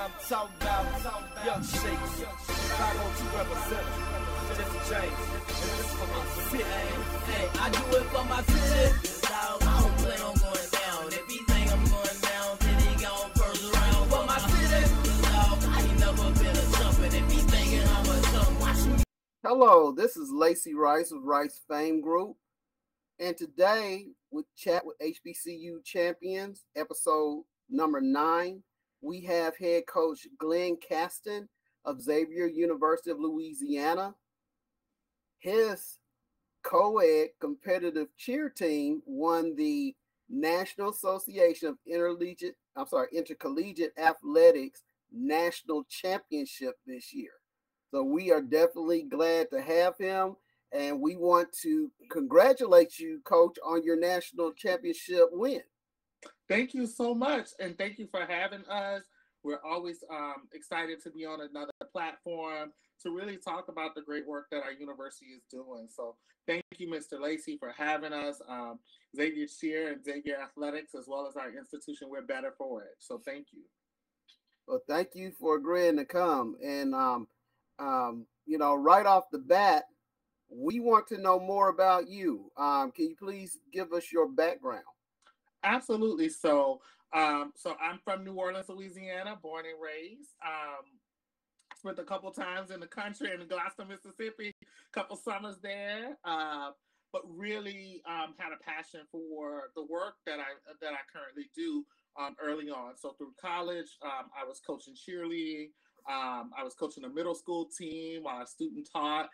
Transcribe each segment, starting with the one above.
I'm talking about young shakes. 502 represent. Just a change. And this for my city. Hey, I do it for my city. Dog, I don't plan on going down. If he think I'm going down, then he gone first round. For my city. Dog, I ain't never been a jumping. If he thinking I'm a jump, watch me. Hello, this is Lacy Rice of Rice Fame Group. And today, we chat with HBCU champions, episode number 9. We have head coach Glenn Caston of Xavier, University of Louisiana. His co-ed competitive cheer team won the National Association of Intercollegiate Athletics National Championship this year. So we are definitely glad to have him. And we want to congratulate you, Coach, on your national championship win. Thank you so much. And thank you for having us. We're always excited to be on another platform to really talk about the great work that our university is doing. So thank you, Mr. Lacy, for having us. Xavier Cheer and Xavier Athletics, as well as our institution, we're better for it. So thank you. Well, thank you for agreeing to come. And, right off the bat, we want to know more about you. Can you please give us your background? Absolutely. So I'm from New Orleans, Louisiana, born and raised. Spent a couple times in the country in Gloucester, Mississippi, a couple summers there. But really had a passion for the work that I currently do early on. So through college, I was coaching cheerleading. I was coaching a middle school team while I student taught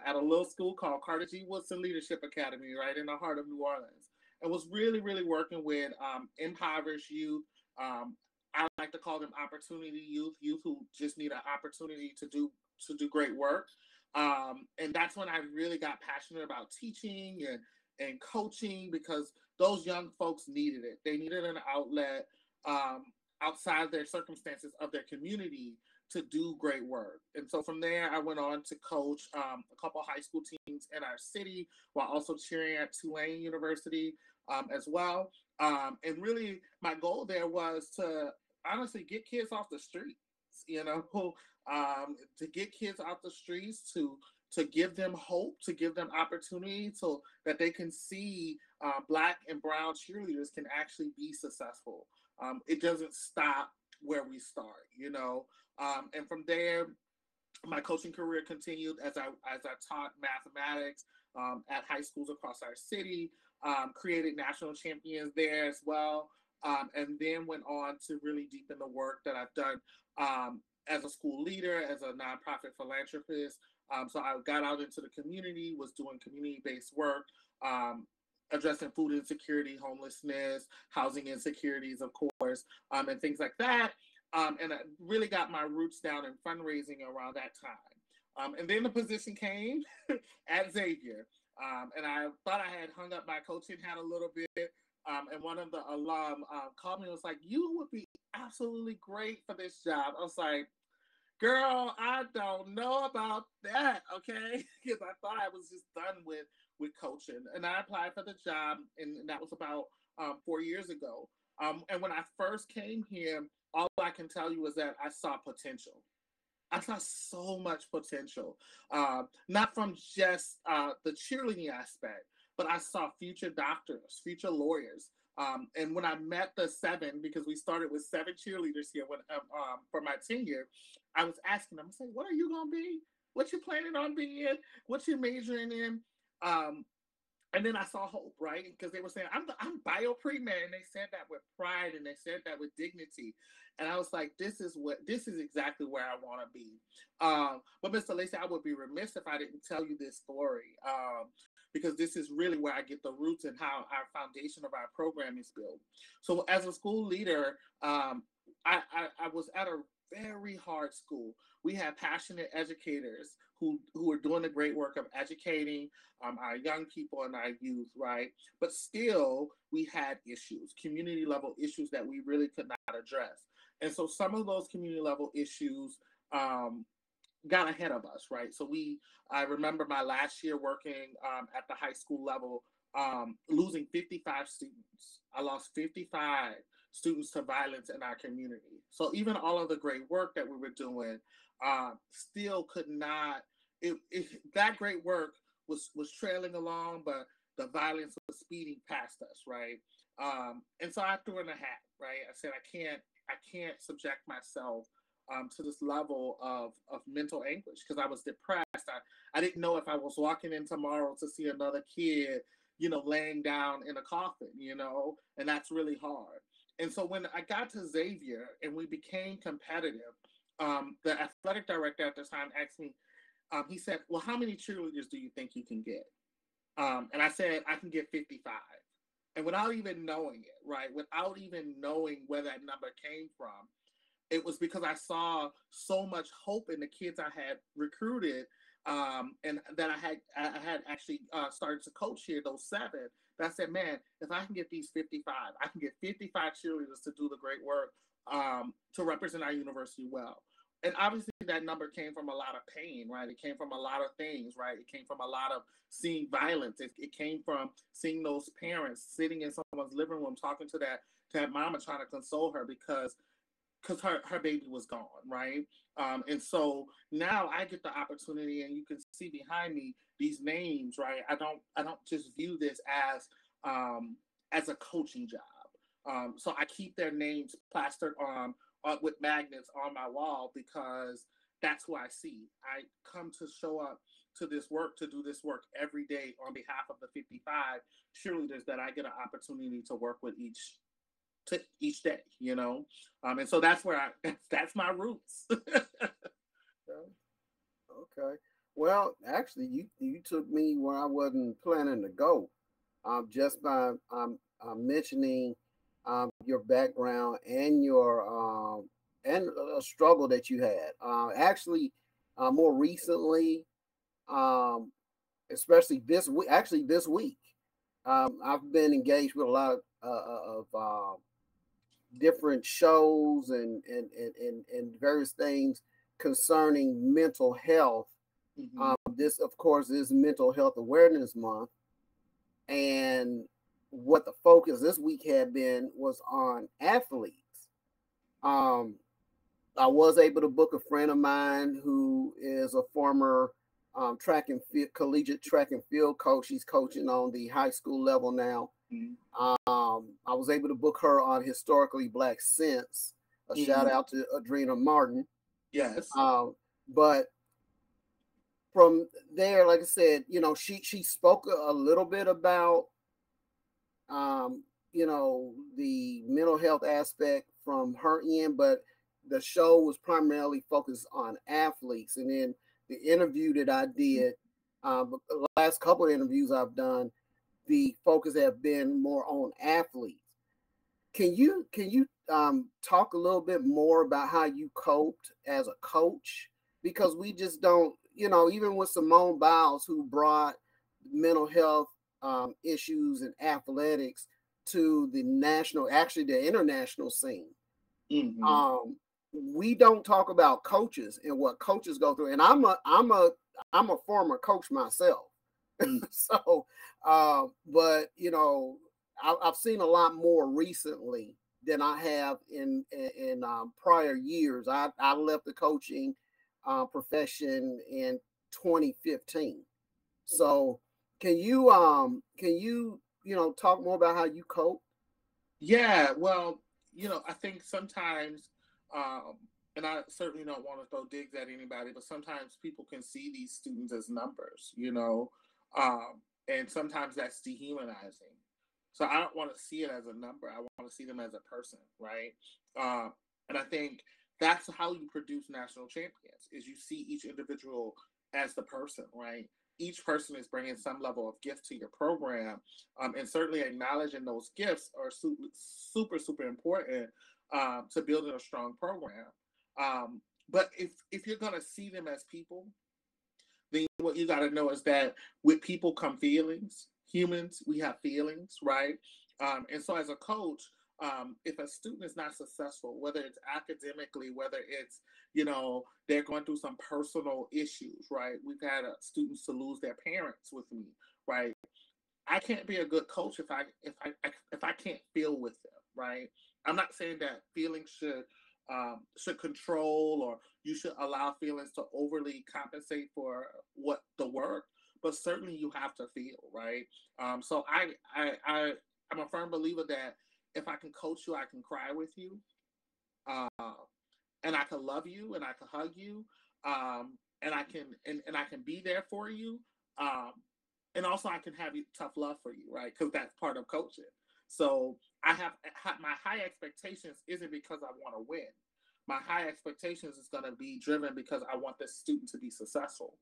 at a little school called Carter G. Woodson Leadership Academy, right in the heart of New Orleans. And was really, really working with impoverished youth. I like to call them opportunity youth who just need an opportunity to do great work. And that's when I really got passionate about teaching and coaching, because those young folks needed it. They needed an outlet outside their circumstances of their community to do great work. And so from there, I went on to coach a couple high school teams in our city while also cheering at Tulane University as well. And really my goal there was to honestly get kids off the streets, to get kids off the streets, to give them hope, to give them opportunity so that they can see Black and brown cheerleaders can actually be successful. It doesn't stop where we start, and from there, my coaching career continued as I taught mathematics at high schools across our city, created national champions there as well, and then went on to really deepen the work that I've done as a school leader, as a nonprofit philanthropist. So I got out into the community, was doing community-based work, addressing food insecurity, homelessness, housing insecurities, of course, and things like that. And I really got my roots down in fundraising around that time. And then the position came at Xavier. And I thought I had hung up my coaching hat a little bit. And one of the alum called me and was like, "You would be absolutely great for this job." I was like, "Girl, I don't know about that," okay? Because I thought I was just done with coaching. And I applied for the job, and that was about 4 years ago. And when I first came here, all I can tell you is that I saw potential. I saw so much potential, not from just the cheerleading aspect, but I saw future doctors, future lawyers. And when I met the 7, because we started with 7 cheerleaders here for my tenure, I was asking them, I said, "What are you going to be? What you planning on being? What you majoring in?" And then I saw hope, right? Because they were saying, I'm bio pre-med, and they said that with pride, and they said that with dignity. And I was like, this is exactly where I want to be. But Mr. Lacy, I would be remiss if I didn't tell you this story, because this is really where I get the roots and how our foundation of our program is built. So as a school leader, I was at a very hard school. We had passionate educators who are doing the great work of educating our young people and our youth, right? But still, we had issues, community level issues that we really could not address. And so some of those community level issues got ahead of us, right? So I remember my last year working at the high school level, losing 55 students. I lost 55 students to violence in our community. So even all of the great work that we were doing still could not, that great work was trailing along, but the violence was speeding past us, right? And so I threw in a hat, right? I said, I can't subject myself to this level of mental anguish because I was depressed. I didn't know if I was walking in tomorrow to see another kid, laying down in a coffin, and that's really hard. And so when I got to Xavier and we became competitive, the athletic director at the time asked me, he said, well, how many cheerleaders do you think you can get? And I said, I can get 55. And without even knowing it, right, without even knowing where that number came from, it was because I saw so much hope in the kids I had recruited, and that I had actually started to coach here, those 7. That I said, man, if I can get these 55, I can get 55 cheerleaders to do the great work to represent our university well. And obviously that number came from a lot of pain, right? It came from a lot of things, right? It came from a lot of seeing violence. It came from seeing those parents sitting in someone's living room talking to that mama trying to console her because her baby was gone, right? And so now I get the opportunity, and you can see behind me these names, right? I don't just view this as a coaching job. So I keep their names plastered on with magnets on my wall because that's who I see. I come to show up to this work, to do this work every day on behalf of the 55 cheerleaders that I get an opportunity to work with each day, and so that's where that's my roots. Okay. Well, actually, you took me where I wasn't planning to go. Just by mentioning your background and your and a struggle that you had. Actually, more recently, especially this week. Actually, this week, I've been engaged with a lot of different shows and various things concerning mental health. Mm-hmm. This, of course, is Mental Health Awareness Month, and what the focus this week had been was on athletes. I was able to book a friend of mine who is a former collegiate track and field coach. She's coaching on the high school level now. Mm-hmm. I was able to book her on Historically Black Sense. A shout out to Adrena Martin. Yes. But from there, like I said, she spoke a little bit about the mental health aspect from her end, but the show was primarily focused on athletes. And then the interview that I did, the last couple of interviews I've done, the focus have been more on athletes. Can you talk a little bit more about how you coped as a coach? Because we just don't, even with Simone Biles, who brought mental health issues in athletics to the international scene. Mm-hmm. We don't talk about coaches and what coaches go through. And I'm a former coach myself. Mm-hmm. So, but I've seen a lot more recently than I have in prior years. I left the coaching profession in 2015. So can you talk more about how you cope? Yeah, well, I think sometimes, and I certainly don't want to throw digs at anybody, but sometimes people can see these students as numbers, and sometimes that's dehumanizing. So I don't want to see it as a number. I want to see them as a person, right? And I think that's how you produce national champions, is you see each individual as the person, right? Each person is bringing some level of gift to your program, and certainly acknowledging those gifts are super, super important to building a strong program. But if you're going to see them as people, then what you got to know is that with people come feelings. Humans, we have feelings, right? And so as a coach, if a student is not successful, whether it's academically, whether it's, they're going through some personal issues, right? We've had students to lose their parents with me, right? I can't be a good coach if I can't feel with them, right? I'm not saying that feelings should control, or you should allow feelings to overly compensate for what the work, but certainly you have to feel, right? So I'm a firm believer that if I can coach you, I can cry with you, uh, and I can love you, and I can hug you, and I can be there for you, um, and also I can have tough love for you, right? Because that's part of coaching. So I have my high expectations isn't because I want to win. My high expectations is going to be driven because I want this student to be successful.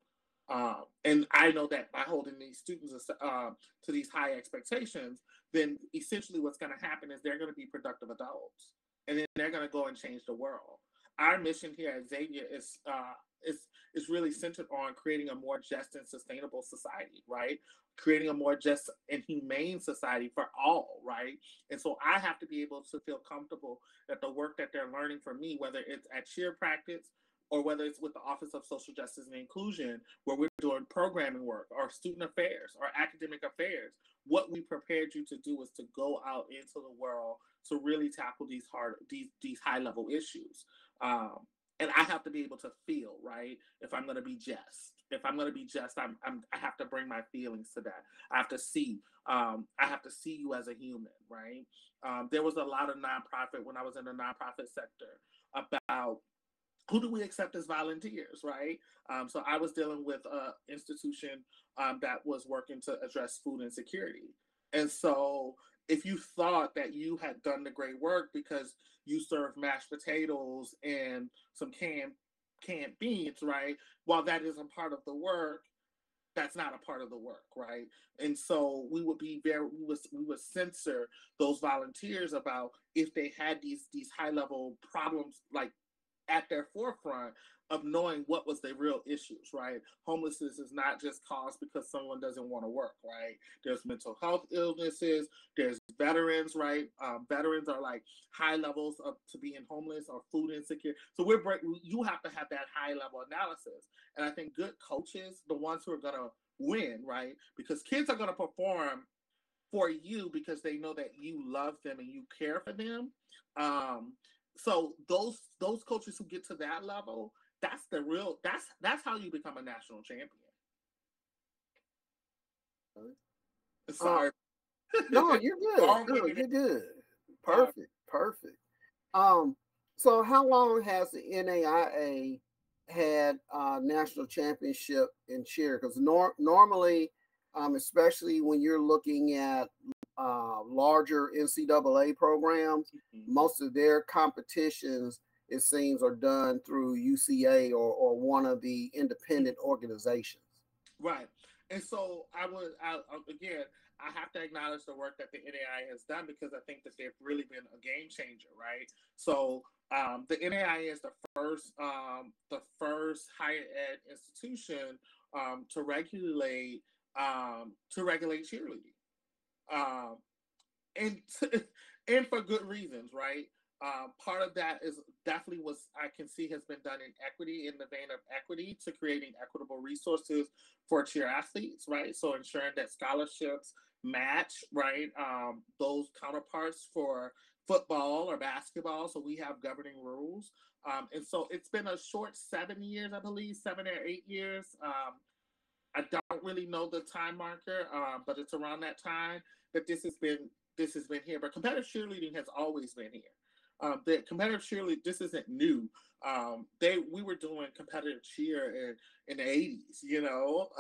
And I know that by holding these students to these high expectations, then essentially what's going to happen is they're going to be productive adults, and then they're going to go and change the world. Our mission here at Xavier is really centered on creating a more just and sustainable society, right? Creating a more just and humane society for all, right? And so I have to be able to feel comfortable that the work that they're learning from me, whether it's at cheer practice or whether it's with the Office of Social Justice and Inclusion, where we're doing programming work or student affairs or academic affairs, what we prepared you to do is to go out into the world to really tackle these high level issues. And I have to be able to feel, right? If I'm going to be just, I have to bring my feelings to that. I have to see you as a human, right? There was a lot of nonprofit when I was in the nonprofit sector about who do we accept as volunteers, right? So I was dealing with an institution that was working to address food insecurity. And so if you thought that you had done the great work because you served mashed potatoes and some canned beans, right? While that isn't part of the work, that's not a part of the work, right? And so we would censor those volunteers about if they had these high level problems, like at their forefront of knowing what was their real issues, right? Homelessness is not just caused because someone doesn't want to work, right? There's mental health illnesses, there's veterans, right? Veterans are like high levels of to being homeless or food insecure. So you have to have that high level analysis. And I think good coaches, the ones who are going to win, right? Because kids are going to perform for you because they know that you love them and you care for them. So those coaches who get to that level, that's how you become a national champion. Sorry. No, you're good. No, you're good. Perfect. So how long has the NAIA had national championship in cheer? Because normally, especially when you're looking at larger NCAA programs, most of their competitions, it seems, are done through UCA or one of the independent organizations. Right. And so I have to acknowledge the work that the NAIA has done because I think that they've really been a game changer, right? So the NAIA is the first higher ed institution to regulate cheerleading. And for good reasons, right? Part of that is definitely I can see has been done in equity, in the vein of equity, to creating equitable resources for cheer athletes, right? So ensuring that scholarships match, right, those counterparts for football or basketball. So we have governing rules. And so it's been a short 7 years, I believe, 7 or 8 years. I don't really know the time marker, but it's around that time that this has been here. But competitive cheerleading has always been here. The competitive cheerleading, this isn't new. We were doing competitive cheer in the 80s, you know.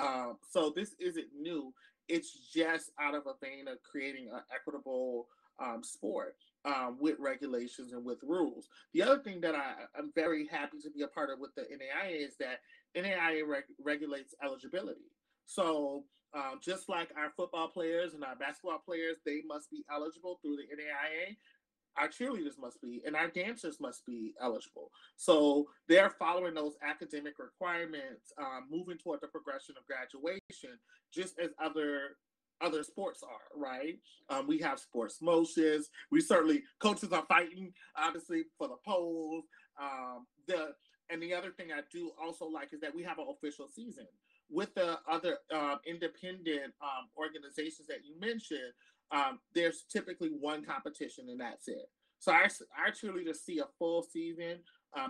So this isn't new. It's just out of a vein of creating an equitable sport with regulations and with rules. The other thing that I'm very happy to be a part of with the NAIA is that NAIA regulates eligibility. So just like our football players and our basketball players, they must be eligible through the NAIA. Our cheerleaders must be, and our dancers must be eligible. So they're following those academic requirements, moving toward the progression of graduation, just as other sports are, right? We have sports motions. Coaches are fighting, obviously, for the polls. The other thing I do also like is that we have an official season. With the other independent organizations that you mentioned, there's typically one competition and that's it. So our cheerleaders see a full season.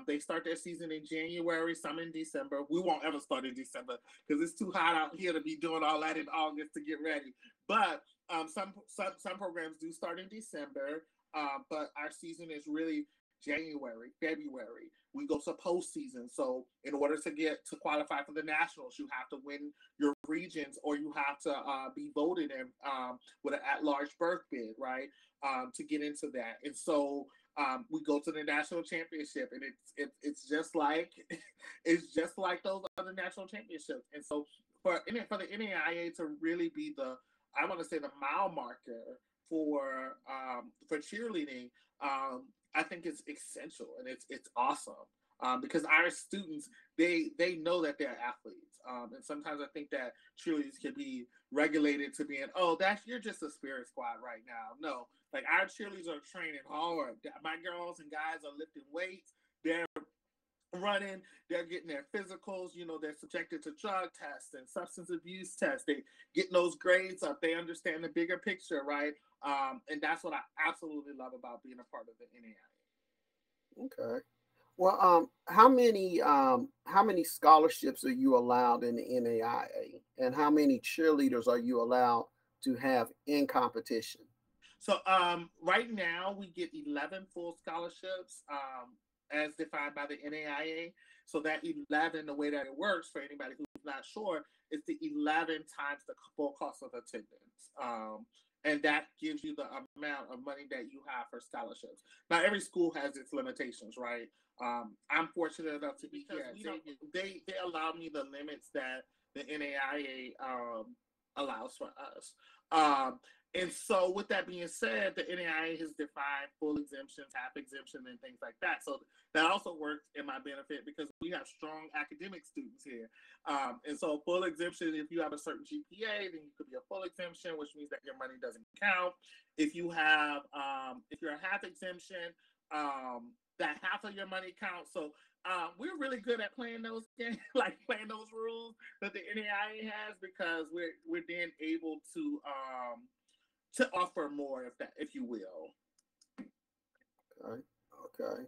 They start their season in January, some in December. We won't ever start in December because it's too hot out here to be doing all that in August to get ready. But some programs do start in December, but our season is really January, February. We go to postseason. So in order to qualify for the nationals, you have to win your regions or you have to be voted in with an at-large berth bid, right? To get into that. And so we go to the national championship, and it's just like those other national championships. And so for the NAIA to really be the mile marker for cheerleading, I think it's essential and it's awesome because our students they know that they're athletes, and sometimes I think that cheerleaders can be regulated to being, you're just a spirit squad right now. No, like our cheerleaders are training hard. My girls and guys are lifting weights. They're running. They're getting their physicals. They're subjected to drug tests and substance abuse tests. They getting those grades up. They understand the bigger picture, right? And that's what I absolutely love about being a part of the NAIA. Okay. Well, how many scholarships are you allowed in the NAIA, and how many cheerleaders are you allowed to have in competition? So right now we get 11 full scholarships as defined by the NAIA. So that 11, the way that it works for anybody who's not sure, is the 11 times the full cost of attendance. And that gives you the amount of money that you have for scholarships. Now, every school has its limitations, right? I'm fortunate enough to be here. They allow me the limits that the NAIA allows for us. And so with that being said, the NAIA has defined full exemptions, half exemption, and things like that. So that also works in my benefit because we have strong academic students here. And so full exemption, if you have a certain GPA, then you could be a full exemption, which means that your money doesn't count. If you have, if you're a half exemption, that half of your money counts. So we're really good at playing those games, like playing those rules that the NAIA has, because we're then able to offer more, if you will. Okay.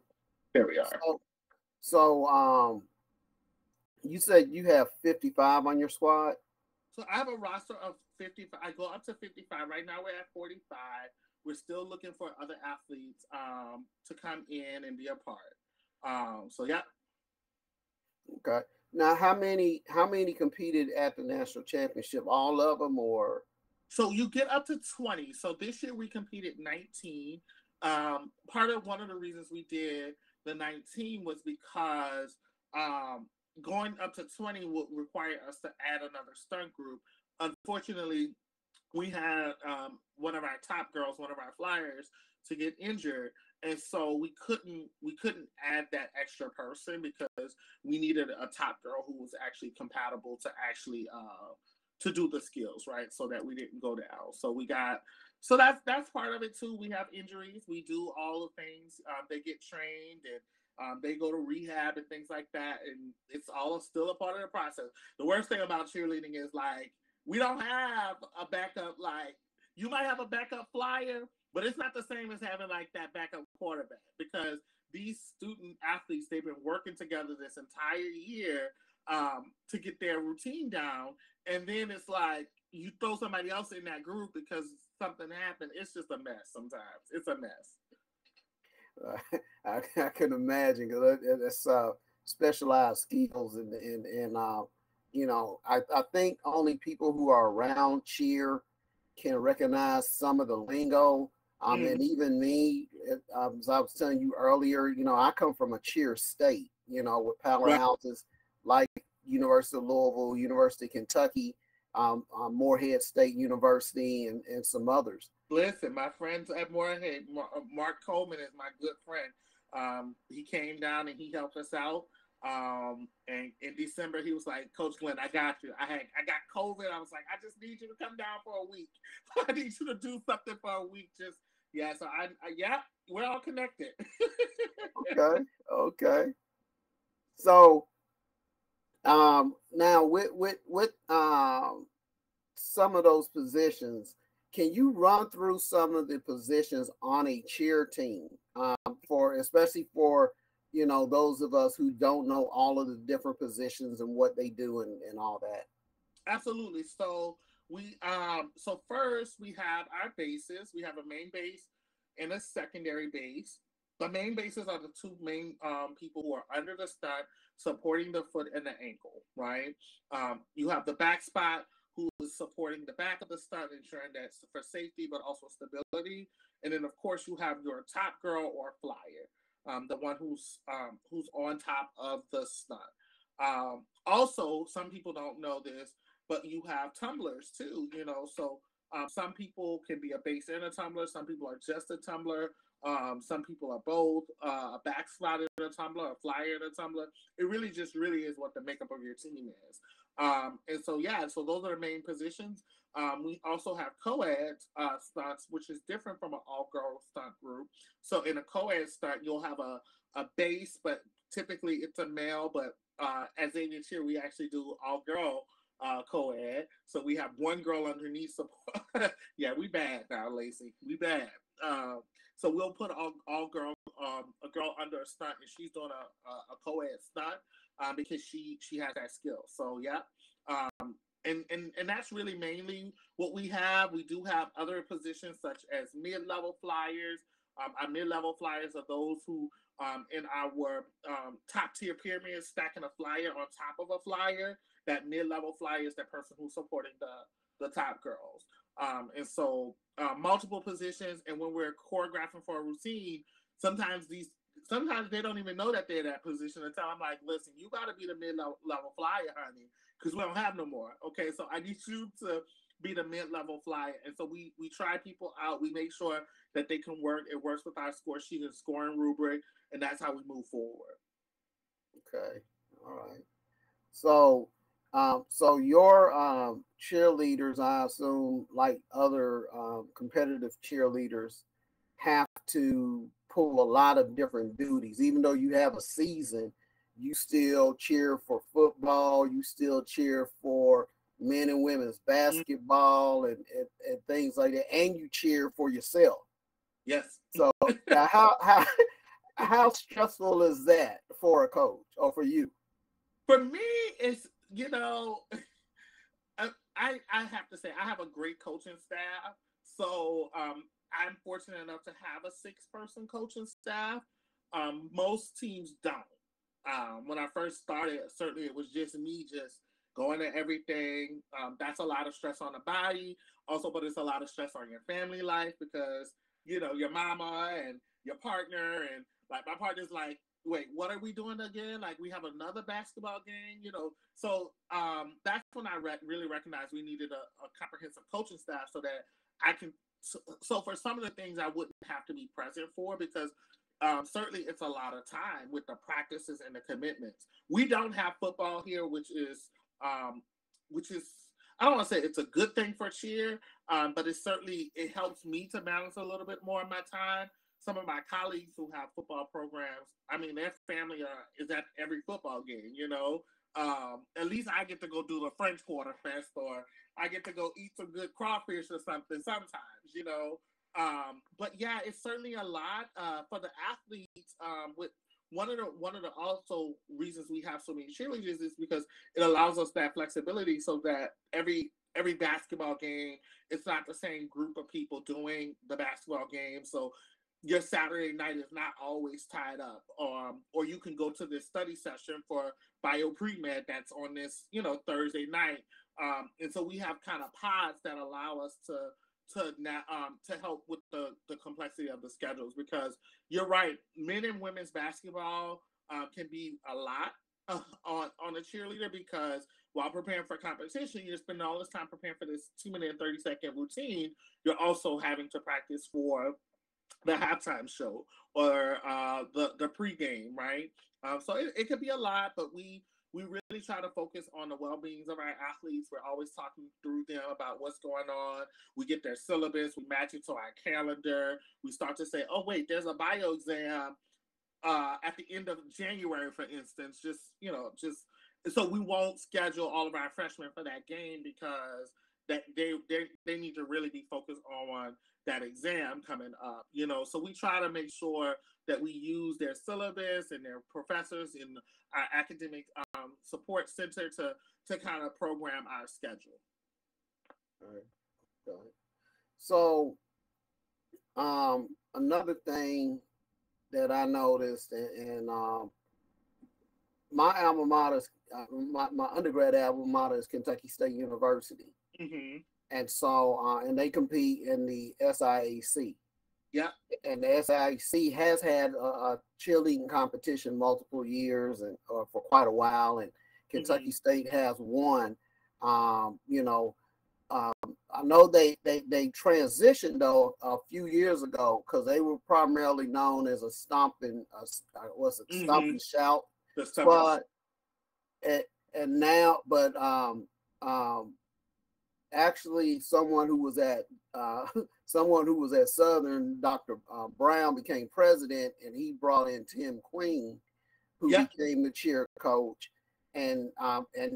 There we are. So you said you have 55 on your squad? So I have a roster of 55. I go up to 55. Right now we're at 45. We're still looking for other athletes to come in and be a part. So yeah. Okay. Now, how many competed at the national championship? All of them, or? So you get up to 20. So this year we competed 19. One of the reasons we did the 19 was because going up to 20 would require us to add another stunt group. Unfortunately, we had one of our top girls, one of our flyers, to get injured, and so we couldn't add that extra person because we needed a top girl who was actually compatible to actually to do the skills, right? So that we didn't go down. So that's part of it too. We have injuries. We do all the things. They get trained and they go to rehab and things like that. And it's all still a part of the process. The worst thing about cheerleading is like, we don't have a backup. Like, you might have a backup flyer, but it's not the same as having like that backup quarterback, because these student athletes, they've been working together this entire year to get their routine down. And then it's like you throw somebody else in that group because something happened. It's just a mess sometimes. It's a mess. I can imagine, because it's specialized skills, and I think only people who are around cheer can recognize some of the lingo. And even me, as I was telling you earlier, I come from a cheer state, with powerhouses like University of Louisville, University of Kentucky, Morehead State University, and some others. Listen, my friends at Morehead, Mark Coleman is my good friend. He came down and he helped us out. And in December, he was like, "Coach Glenn, I got you. I got COVID. I was like, I just need you to come down for a week. I need you to do something for a week. So we're all connected." Okay. So, now with some of those positions, can you run through some of the positions on a cheer team, for especially for those of us who don't know all of the different positions and what they do and all that? Absolutely. So first we have our bases. We have a main base and a secondary base. The main bases are the two main people who are under the stunt, supporting the foot and the ankle, right? You have the back spot, who is supporting the back of the stunt, ensuring that's for safety but also stability. And then, of course, you have your top girl or flyer, the one who's on top of the stunt. Also, some people don't know this, but you have tumblers too. So some people can be a base and a tumbler. Some people are just a tumbler. Some people are both, a backslide and a tumbler, a flyer and a tumbler. It really is what the makeup of your team is. And so those are the main positions. We also have co-ed stunts, which is different from an all-girl stunt group. So in a co-ed stunt, you'll have a base, but typically it's a male. But at Xavier Cheer, we actually do all-girl co-ed. So we have one girl underneath support. Yeah, we bad now, Lacy. We bad. So we'll put all girl a girl under a stunt, and she's doing a co-ed stunt because she has that skill. So yeah, and that's really mainly what we have. We do have other positions such as mid-level flyers. Our mid-level flyers are those who in our top tier pyramid stacking a flyer on top of a flyer. That mid-level flyer is that person who's supporting the top girls. And so multiple positions, and when we're choreographing for a routine, sometimes they don't even know that they're in that position until I'm like, listen, you got to be the mid-level flyer, honey, because we don't have no more. Okay, so I need you to be the mid-level flyer. And so we try people out. We make sure that they can work. It works with our score sheet and scoring rubric, and that's how we move forward. Okay, all right. So your cheerleaders, I assume, like other competitive cheerleaders, have to pull a lot of different duties. Even though you have a season, you still cheer for football, you still cheer for men and women's basketball and things like that, and you cheer for yourself. Yes. So how stressful is that for a coach or for you? For me, it's I have to say I have a great coaching staff. So I'm fortunate enough to have a 6-person coaching staff. Most teams don't. When I first started, certainly it was just me just going to everything. That's a lot of stress on the body. Also, but it's a lot of stress on your family life because, your mama and your partner. And like my partner's like, wait, what are we doing again? Like we have another basketball game, So that's when I really recognized we needed a comprehensive coaching staff so that I can. So for some of the things I wouldn't have to be present for because certainly it's a lot of time with the practices and the commitments. We don't have football here, which is I don't want to say it's a good thing for cheer, but it helps me to balance a little bit more of my time. Some of my colleagues who have football programs, I mean, their family is at every football game, At least I get to go do the French Quarter Fest or I get to go eat some good crawfish or something sometimes, But yeah, it's certainly a lot for the athletes. With one of the also reasons we have so many cheerleaders is because it allows us that flexibility so that every basketball game, it's not the same group of people doing the basketball game. So your Saturday night is not always tied up, or you can go to this study session for bio pre-med that's on this, Thursday night. And so we have kind of pods that allow us to help with the complexity of the schedules because you're right, men and women's basketball can be a lot on a cheerleader because while preparing for competition, you're spending all this time preparing for this 2-minute and 30-second routine. You're also having to practice for the halftime show or the pregame, right? So it could be a lot, but we really try to focus on the well-being of our athletes. We're always talking through them about what's going on. We get their syllabus, we match it to our calendar. We start to say, oh wait, there's a bio exam at the end of January, for instance. Just so we won't schedule all of our freshmen for that game because that they need to really be focused on that exam coming up, so we try to make sure that we use their syllabus and their professors in our academic support center to kind of program our schedule. All right. Go ahead. So another thing that I noticed, and my alma mater, my undergrad alma mater is Kentucky State University. Mm-hmm. And so, and they compete in the SIAC. Yeah. And the SIAC has had a cheerleading competition multiple years and for quite a while. And Kentucky State has won. I know they transitioned though a few years ago because they were primarily known as a stomp and shout squad, and now, but actually, someone who was at Southern, Dr. Brown, became president, and he brought in Tim Queen, who became the cheer coach, and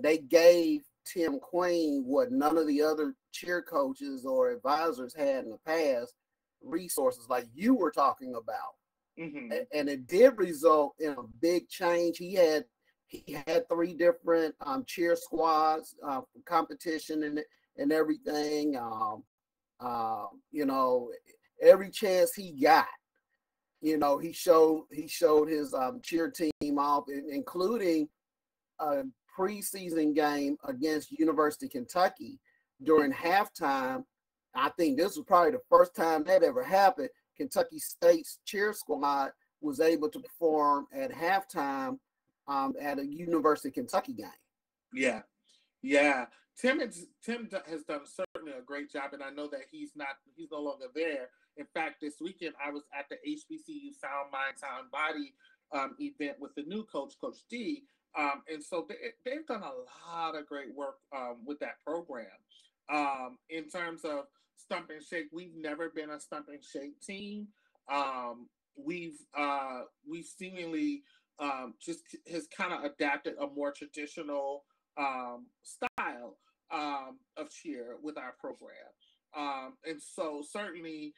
they gave Tim Queen what none of the other cheer coaches or advisors had in the past, resources like you were talking about. And it did result in a big change. He had 3 different cheer squads, competition and everything. Every chance he got, he showed his cheer team off, including a preseason game against University of Kentucky during halftime. I think this was probably the first time that ever happened. Kentucky State's cheer squad was able to perform at halftime at a University of Kentucky game. Yeah. Tim has done certainly a great job, and I know that he's no longer there. In fact, this weekend I was at the HBCU Sound Mind, Sound Body event with the new coach, Coach D. And so they've done a lot of great work with that program. In terms of Stump and Shake, we've never been a Stump and Shake team. We've seemingly just has kind of adapted a more traditional style of cheer with our program. And so certainly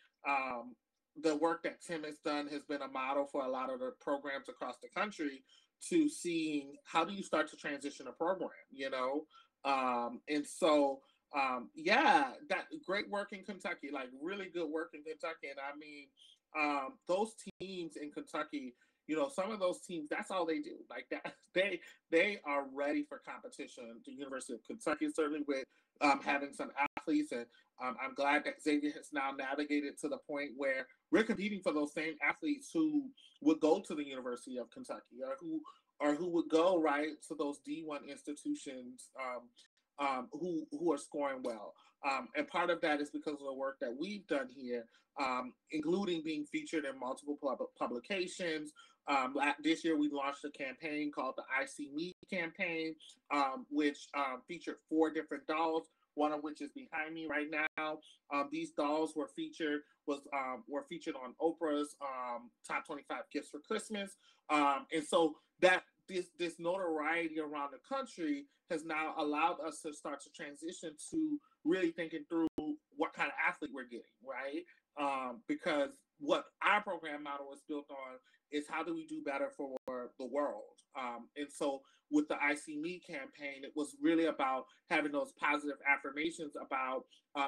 the work that Tim has done has been a model for a lot of the programs across the country to seeing how do you start to transition a program, and so that great work in Kentucky, like really good work in Kentucky. And I mean, those teams in Kentucky, some of those teams, that's all they do. Like that, they are ready for competition. The University of Kentucky, certainly with having some athletes, and I'm glad that Xavier has now navigated to the point where we're competing for those same athletes who would go to the University of Kentucky, or who would go right to those D1 institutions who are scoring well. And part of that is because of the work that we've done here, including being featured in multiple publications. This year, we launched a campaign called the I See Me campaign, which featured 4 different dolls, one of which is behind me right now. These dolls were featured on Oprah's Top 25 Gifts for Christmas. And so that this notoriety around the country has now allowed us to start to transition to really thinking through what kind of athlete we're getting, right? Because what our program model is built on is how do we do better for the world? And so with the I See Me campaign, it was really about having those positive affirmations about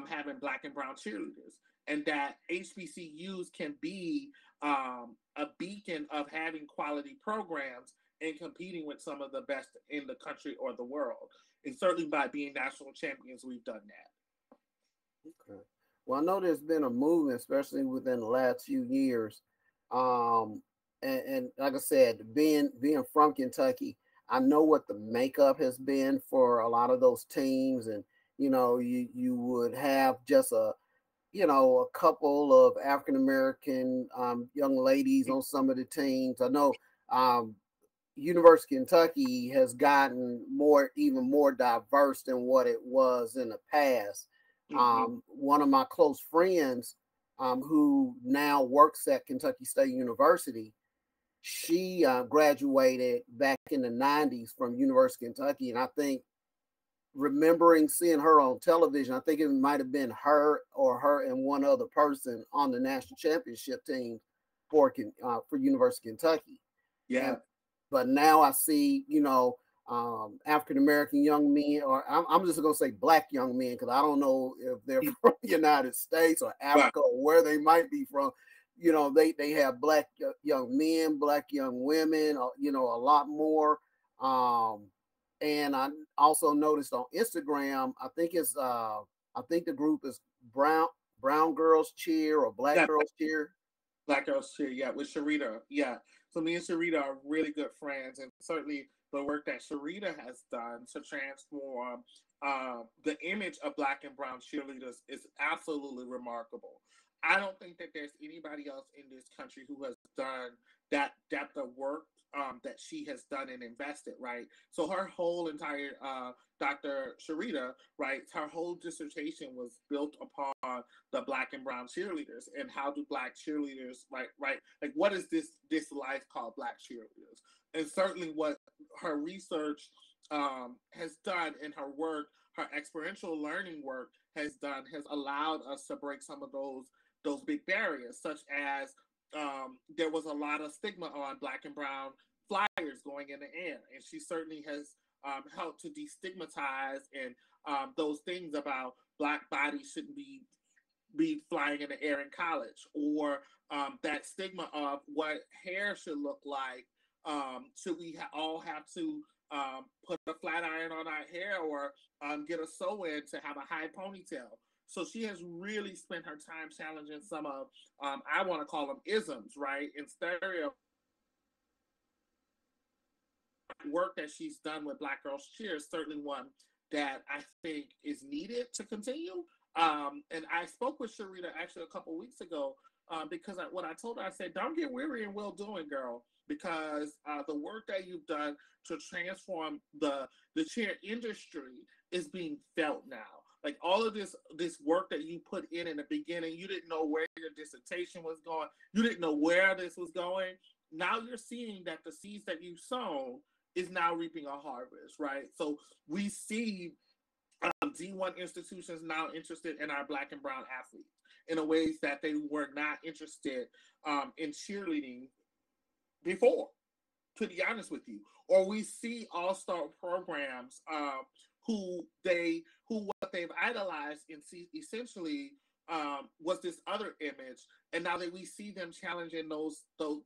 having Black and brown cheerleaders, and that HBCUs can be a beacon of having quality programs and competing with some of the best in the country or the world. And certainly by being national champions, we've done that. Okay. Well, I know there's been a movement, especially within the last few years. And like I said, being from Kentucky, I know what the makeup has been for a lot of those teams. And, you would have just a couple of African-American young ladies on some of the teams. I know University of Kentucky has gotten even more diverse than what it was in the past. One of my close friends who now works at Kentucky State University, she graduated back in the 90s from University of Kentucky. And I think remembering seeing her on television. I think it might have been her and one other person on the national championship team for University of Kentucky. Yeah. But now I see, African American young men, or I'm just going to say black young men, because I don't know if they're from the United States or Africa or where they might be from. They have black young men, black young women, a lot more. And I also noticed on Instagram, I think the group is Brown Girls Cheer or Black Girls Cheer. Black Girls Cheer, yeah, with Sharita, yeah. So me and Sharita are really good friends, and certainly the work that Sharita has done to transform the image of Black and brown cheerleaders is absolutely remarkable. I don't think that there's anybody else in this country who has done that depth of work that she has done and invested, right? So her whole entire, Dr. Sharita, right, her whole dissertation was built upon the Black and brown cheerleaders and how do Black cheerleaders, right, like what is this life called Black cheerleaders? And certainly what her research has done in her work, her experiential learning work has done, has allowed us to break some of those big barriers, such as there was a lot of stigma on Black and brown flyers going in the air, and she certainly has helped to destigmatize and those things about Black bodies shouldn't be flying in the air in college, or that stigma of what hair should look like. Should we all have to put a flat iron on our hair or get a sew-in to have a high ponytail? So she has really spent her time challenging some of, I want to call them isms, right? And stereo work that she's done with Black Girls Cheer is certainly one that I think is needed to continue. And I spoke with Sharita actually a couple weeks ago because what I told her, I said, don't get weary in well doing, girl, because the work that you've done to transform the cheer industry is being felt now. Like all of this work that you put in the beginning, you didn't know where your dissertation was going. You didn't know where this was going. Now you're seeing that the seeds that you've sown is now reaping a harvest, right? So we see D1 institutions now interested in our Black and brown athletes in a ways that they were not interested in cheerleading before, to be honest with you. Or we see all-star programs what they've idolized and essentially was this other image, and now that we see them challenging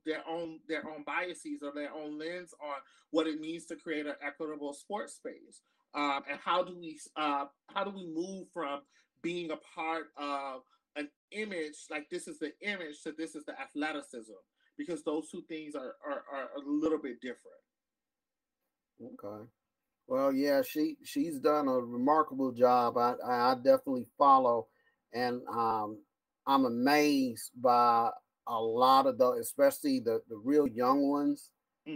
their own biases or their own lens on what it means to create an equitable sports space, and how do we move from being a part of an image like this is the image to this is the athleticism, because those two things are a little bit different. Okay. Well, yeah, she's done a remarkable job. I definitely follow, and I'm amazed by a lot of especially the real young ones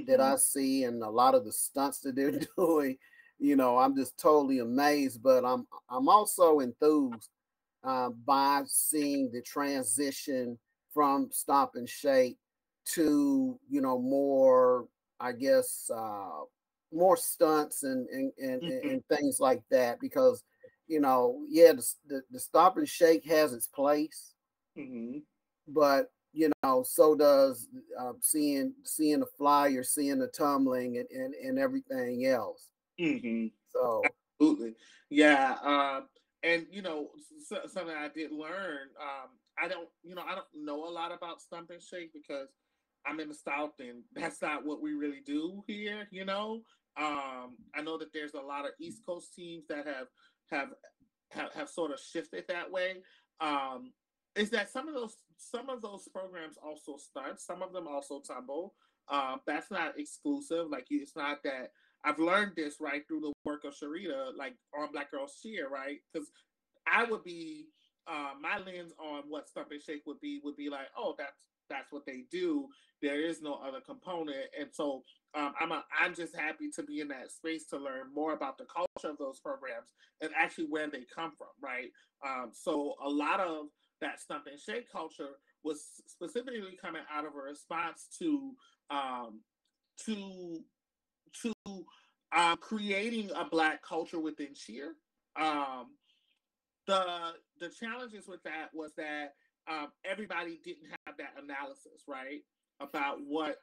that I see, and a lot of the stunts that they're doing. I'm just totally amazed. But I'm also enthused by seeing the transition from Stomp and Shake to more, I guess, more stunts and things like that, because the Stomp and Shake has its place, but so does seeing the flyer, seeing the tumbling and everything else. So absolutely, yeah. And something I did learn, I don't know a lot about Stomp and Shake because I'm in the South and that's not what we really do here, I know that there's a lot of East Coast teams that have sort of shifted that way. Is that some of those programs also stunt, some of them also tumble. That's not exclusive. Like it's not that I've learned this right through the work of Sharita, like on Black Girls Cheer, right? Because I would be my lens on what Stomp and Shake would be like, oh, that's what they do. There is no other component, and so I'm just happy to be in that space to learn more about the culture of those programs and actually where they come from, right? So a lot of that Stomp and Shake culture was specifically coming out of a response to creating a Black culture within cheer. Um, the challenges with that was that everybody didn't have that analysis, right, about what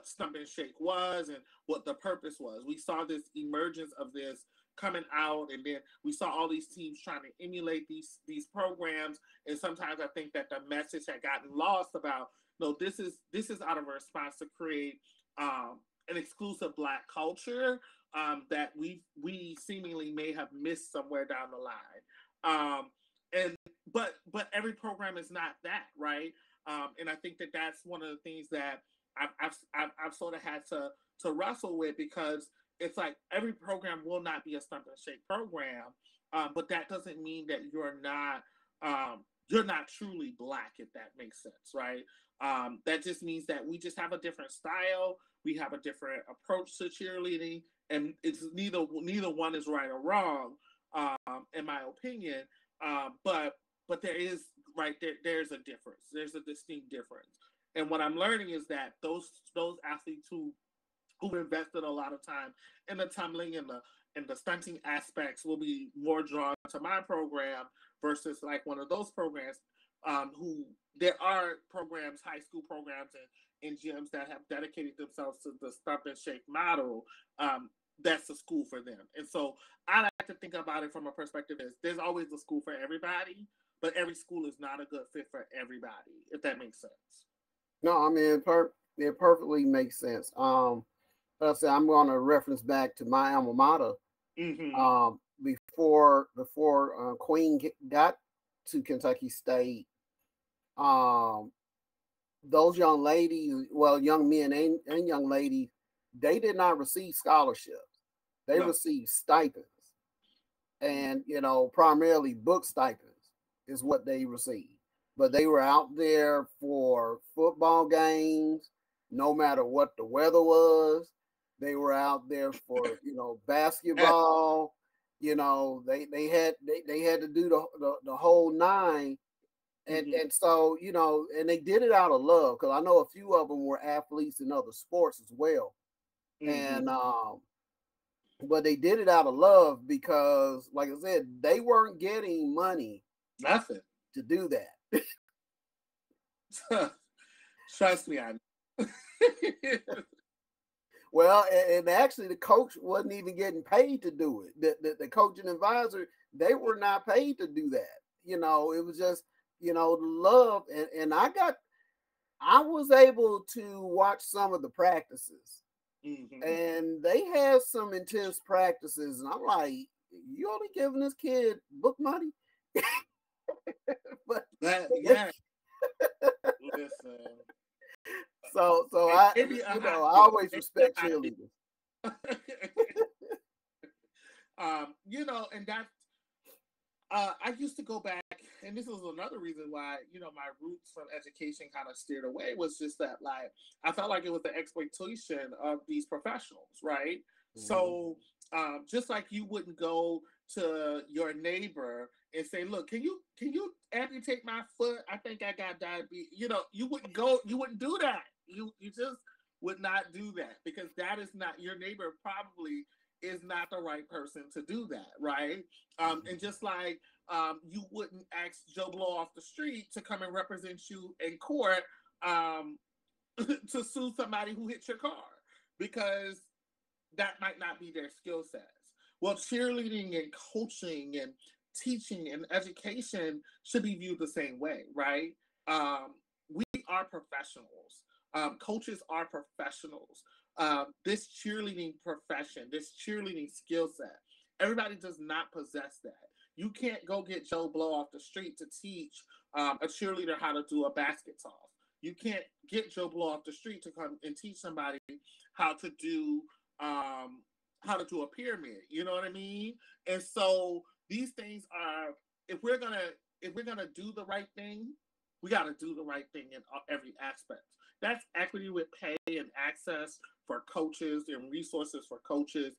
Stump and Shake was and what the purpose was. We saw this emergence of this coming out, and then we saw all these teams trying to emulate these programs, and sometimes I think that the message had gotten lost about, no, this is out of a response to create an exclusive Black culture that we seemingly may have missed somewhere down the line. And but every program is not that, right? And I think that that's one of the things that I've sort of had to wrestle with, because it's like every program will not be a Stump and Shake program, but that doesn't mean that you're not truly Black, if that makes sense, right? That just means that we just have a different style, we have a different approach to cheerleading, and it's neither one is right or wrong, in my opinion. But there is, right there, there's a difference. There's a distinct difference. And what I'm learning is that those athletes who invested a lot of time in the tumbling and the stunting aspects will be more drawn to my program versus like one of those programs who there are programs, high school programs and gyms that have dedicated themselves to the Stump and Shake model. That's a school for them. And so I like to think about it from a perspective is there's always a school for everybody, but every school is not a good fit for everybody, if that makes sense. No, I mean it perfectly makes sense. Like I said, I'm going to reference back to my alma mater. Mm-hmm. Before Queen got to Kentucky State, those young ladies, well, young men and young ladies, they did not receive scholarships. They received stipends, and primarily book stipends is what they received. But they were out there for football games, no matter what the weather was. They were out there for basketball. They had to do the whole nine, and Mm-hmm. and so and they did it out of love, because I know a few of them were athletes in other sports as well, Mm-hmm. and but they did it out of love because, like I said, they weren't getting money Nothing. to do that. Trust me, I know. Well, and actually, the coach wasn't even getting paid to do it. The coach and advisor, they were not paid to do that. It was just the love, and I was able to watch some of the practices, Mm-hmm. and they had some intense practices, and I'm like, you only giving this kid book money? But Yeah. Listen. so I I always respect cheerleaders. And that's I used to go back, and this was another reason why my roots from education kind of steered away, was just that, like, I felt like it was the exploitation of these professionals, right? Mm-hmm. So just like you wouldn't go to your neighbor and say, look, can you amputate my foot? I think I got diabetes. You wouldn't do that. You just would not do that, because that is not, your neighbor probably is not the right person to do that, right? And just like you wouldn't ask Joe Blow off the street to come and represent you in court to sue somebody who hit your car, because that might not be their skill sets. Well, cheerleading and coaching and teaching and education should be viewed the same way, right? We are professionals. Coaches are professionals. This cheerleading profession, this cheerleading skill set, everybody does not possess that. You can't go get Joe Blow off the street to teach a cheerleader how to do a basket toss. You can't get Joe Blow off the street to come and teach somebody how to do a pyramid. You know what I mean? And so these things are, if we're gonna do the right thing, we got to do the right thing in every aspect. That's equity with pay and access for coaches and resources for coaches.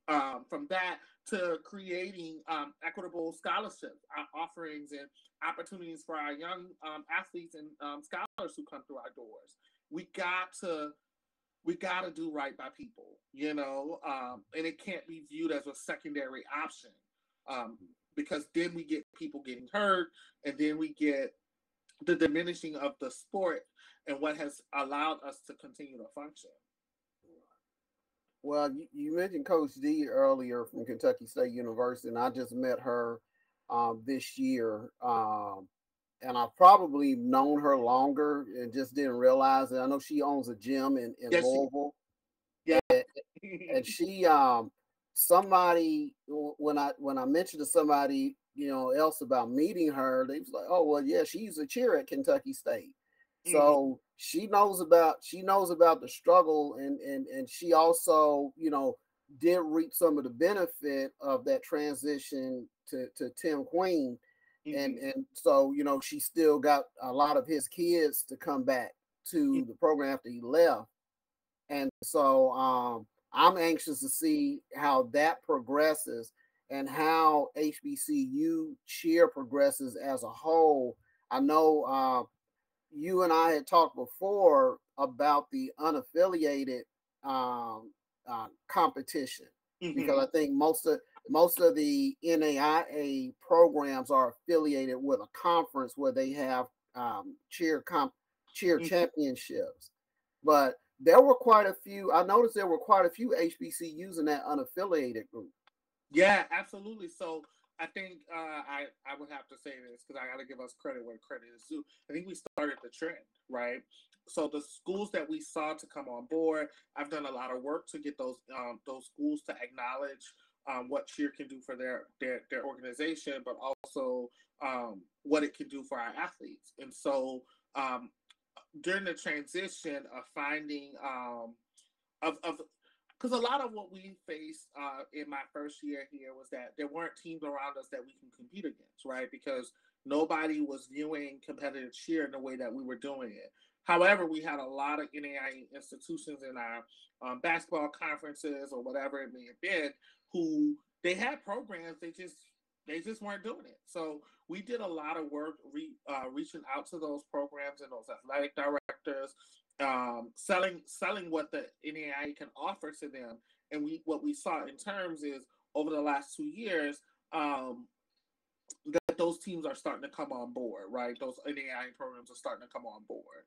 From that to creating equitable scholarship offerings and opportunities for our young athletes and scholars who come through our doors. We got to we got to do right by people, and it can't be viewed as a secondary option, because then we get people getting hurt, and then we get the diminishing of the sport and what has allowed us to continue to function. Well, you mentioned Coach D earlier from Kentucky State University, and I just met her this year. And I've probably known her longer and just didn't realize it. I know she owns a gym in Yes, Louisville. Yeah. And she somebody when I mentioned to somebody else about meeting her, they was like, oh well, yeah, she used to cheer at Kentucky State. So she knows about the struggle, and she also did reap some of the benefit of that transition to Tim Queen. And so she still got a lot of his kids to come back to the program after he left. And so I'm anxious to see how that progresses and how HBCU cheer progresses as a whole. I know you and I had talked before about the unaffiliated competition, because I think most of the NAIA programs are affiliated with a conference where they have cheer championships. But there were quite a few. I noticed there were quite a few HBCUs in that unaffiliated group. Yeah, absolutely. So I think I would have to say this because I got to give us credit where credit is due. I think we started the trend, right? So the schools that we saw to come on board, I've done a lot of work to get those schools to acknowledge what cheer can do for their organization, but also what it can do for our athletes. And so during the transition of finding because a lot of what we faced in my first year here was that there weren't teams around us that we can compete against, right? Because nobody was viewing competitive cheer in the way that we were doing it. However, we had a lot of NAIA institutions in our basketball conferences or whatever it may have been who they had programs, they just weren't doing it. So we did a lot of work reaching out to those programs and those athletic directors, selling what the NAIA can offer to them. And what we saw in terms is over the last 2 years, that those teams are starting to come on board, right? Those NAIA programs are starting to come on board.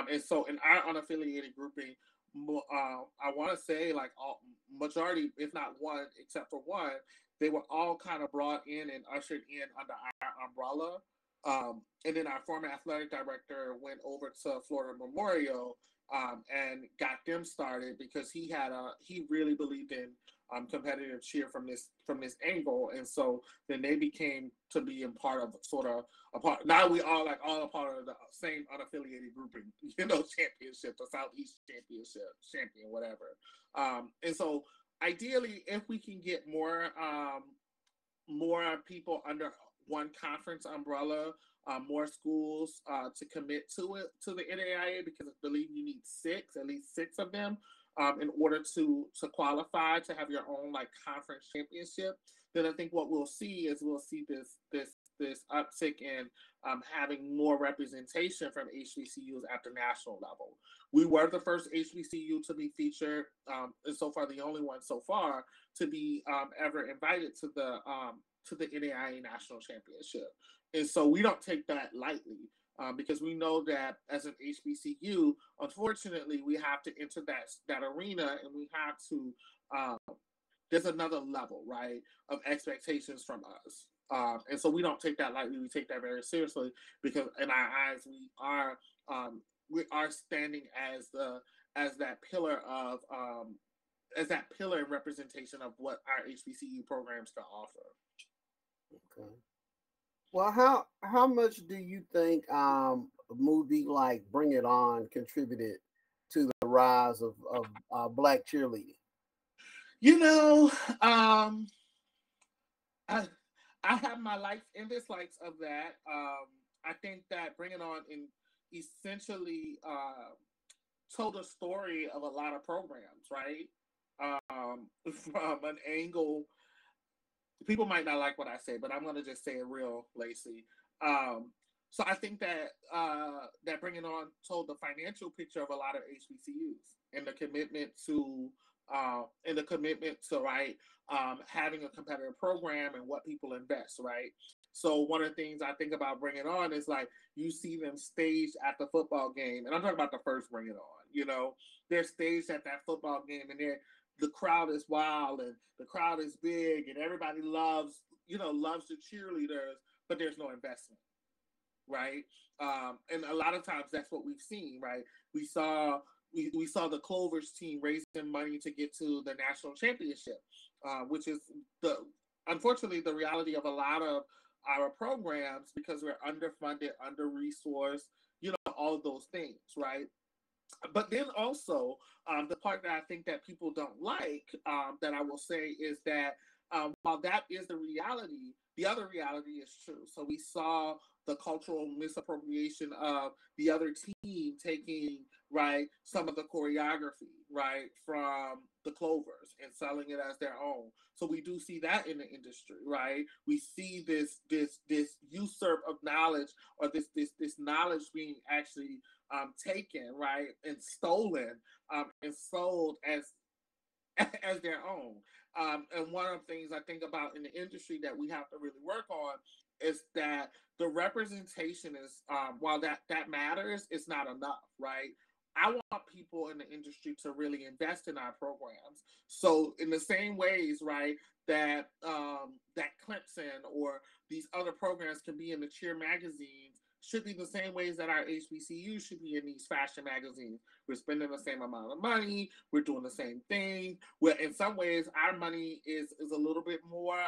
And so in our unaffiliated grouping, I want to say like all majority, if not one, except for one, they were all kind of brought in and ushered in under our umbrella. And then our former athletic director went over to Florida Memorial and got them started because he really believed in competitive cheer from this angle, and so then they became to be in part of sort of a part. Now we all a part of the same unaffiliated grouping, championship, the Southeast Championship, champion, whatever. And so ideally, if we can get more people under one conference umbrella, more schools to commit to the NAIA, because I believe you need at least six of them in order to qualify to have your own conference championship. Then I think what we'll see is this uptick in having more representation from HBCUs at the national level. We were the first HBCU to be featured, and so far the only one so far to be ever invited to the NAIA National Championship. And so we don't take that lightly because we know that as an HBCU, unfortunately, we have to enter that arena, and we have to, there's another level, right, of expectations from us. And so we don't take that lightly. We take that very seriously because in our eyes, we are standing as that pillar of as that pillar and representation of what our HBCU programs can offer. Okay. Well, how much do you think a movie like Bring It On contributed to the rise of Black cheerleading? I have my likes and dislikes of that. I think that Bring It On essentially told a story of a lot of programs, right? From an angle. People might not like what I say, but I'm going to just say it real, Lacy. So I think that that Bring It On told the financial picture of a lot of HBCUs and the commitment to right, having a competitive program and what people invest, right. So one of the things I think about Bring It On is like you see them staged at the football game, and I'm talking about the first Bring It On. You know, they're staged at that football game, and the crowd is wild and the crowd is big, and everybody loves the cheerleaders, but there's no investment. Right, and a lot of times that's what we've seen. Right, we saw the Clovers team raising money to get to the national championship, which is unfortunately the reality of a lot of our programs because we're underfunded, under resourced, all of those things, right? But then also the part that I think that people don't like, that I will say is that while that is the reality, the other reality is true. So we saw the cultural misappropriation of the other team taking, right, some of the choreography, right, from the Clovers and selling it as their own. So we do see that in the industry, right? We see this usurp of knowledge, or this knowledge being actually taken, right, and stolen and sold as their own. And one of the things I think about in the industry that we have to really work on is that the representation is, while that matters, it's not enough, right? I want people in the industry to really invest in our programs. So in the same ways, right, that that Clemson or these other programs can be in the cheer magazines, should be the same ways that our HBCU should be in these fashion magazines. We're spending the same amount of money. We're doing the same thing. Where in some ways our money is a little bit more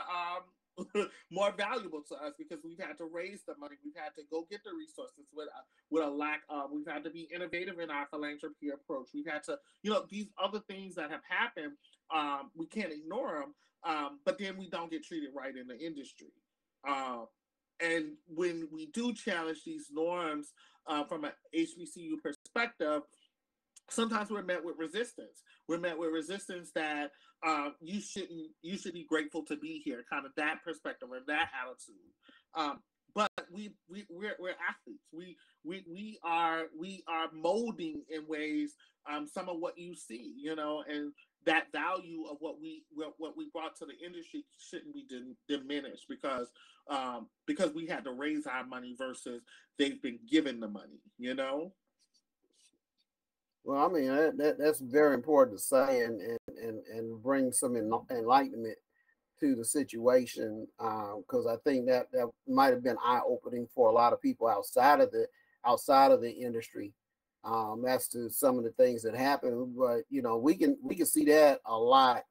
more valuable to us because we've had to raise the money. We've had to go get the resources with a lack of. We've had to be innovative in our philanthropy approach. We've had to, these other things that have happened. We can't ignore them, but then we don't get treated right in the industry. And when we do challenge these norms from an HBCU perspective, sometimes we're met with resistance. We're met with resistance that you should be grateful to be here, kind of that perspective or that attitude. But we're athletes. We are molding in ways, some of what you see, and that value of what we brought to the industry shouldn't be diminished because we had to raise our money versus they've been given the money, Well, I mean that's very important to say and bring some enlightenment to the situation, because I think that might have been eye opening for a lot of people outside of the industry, as to some of the things that happen. But we can see that a lot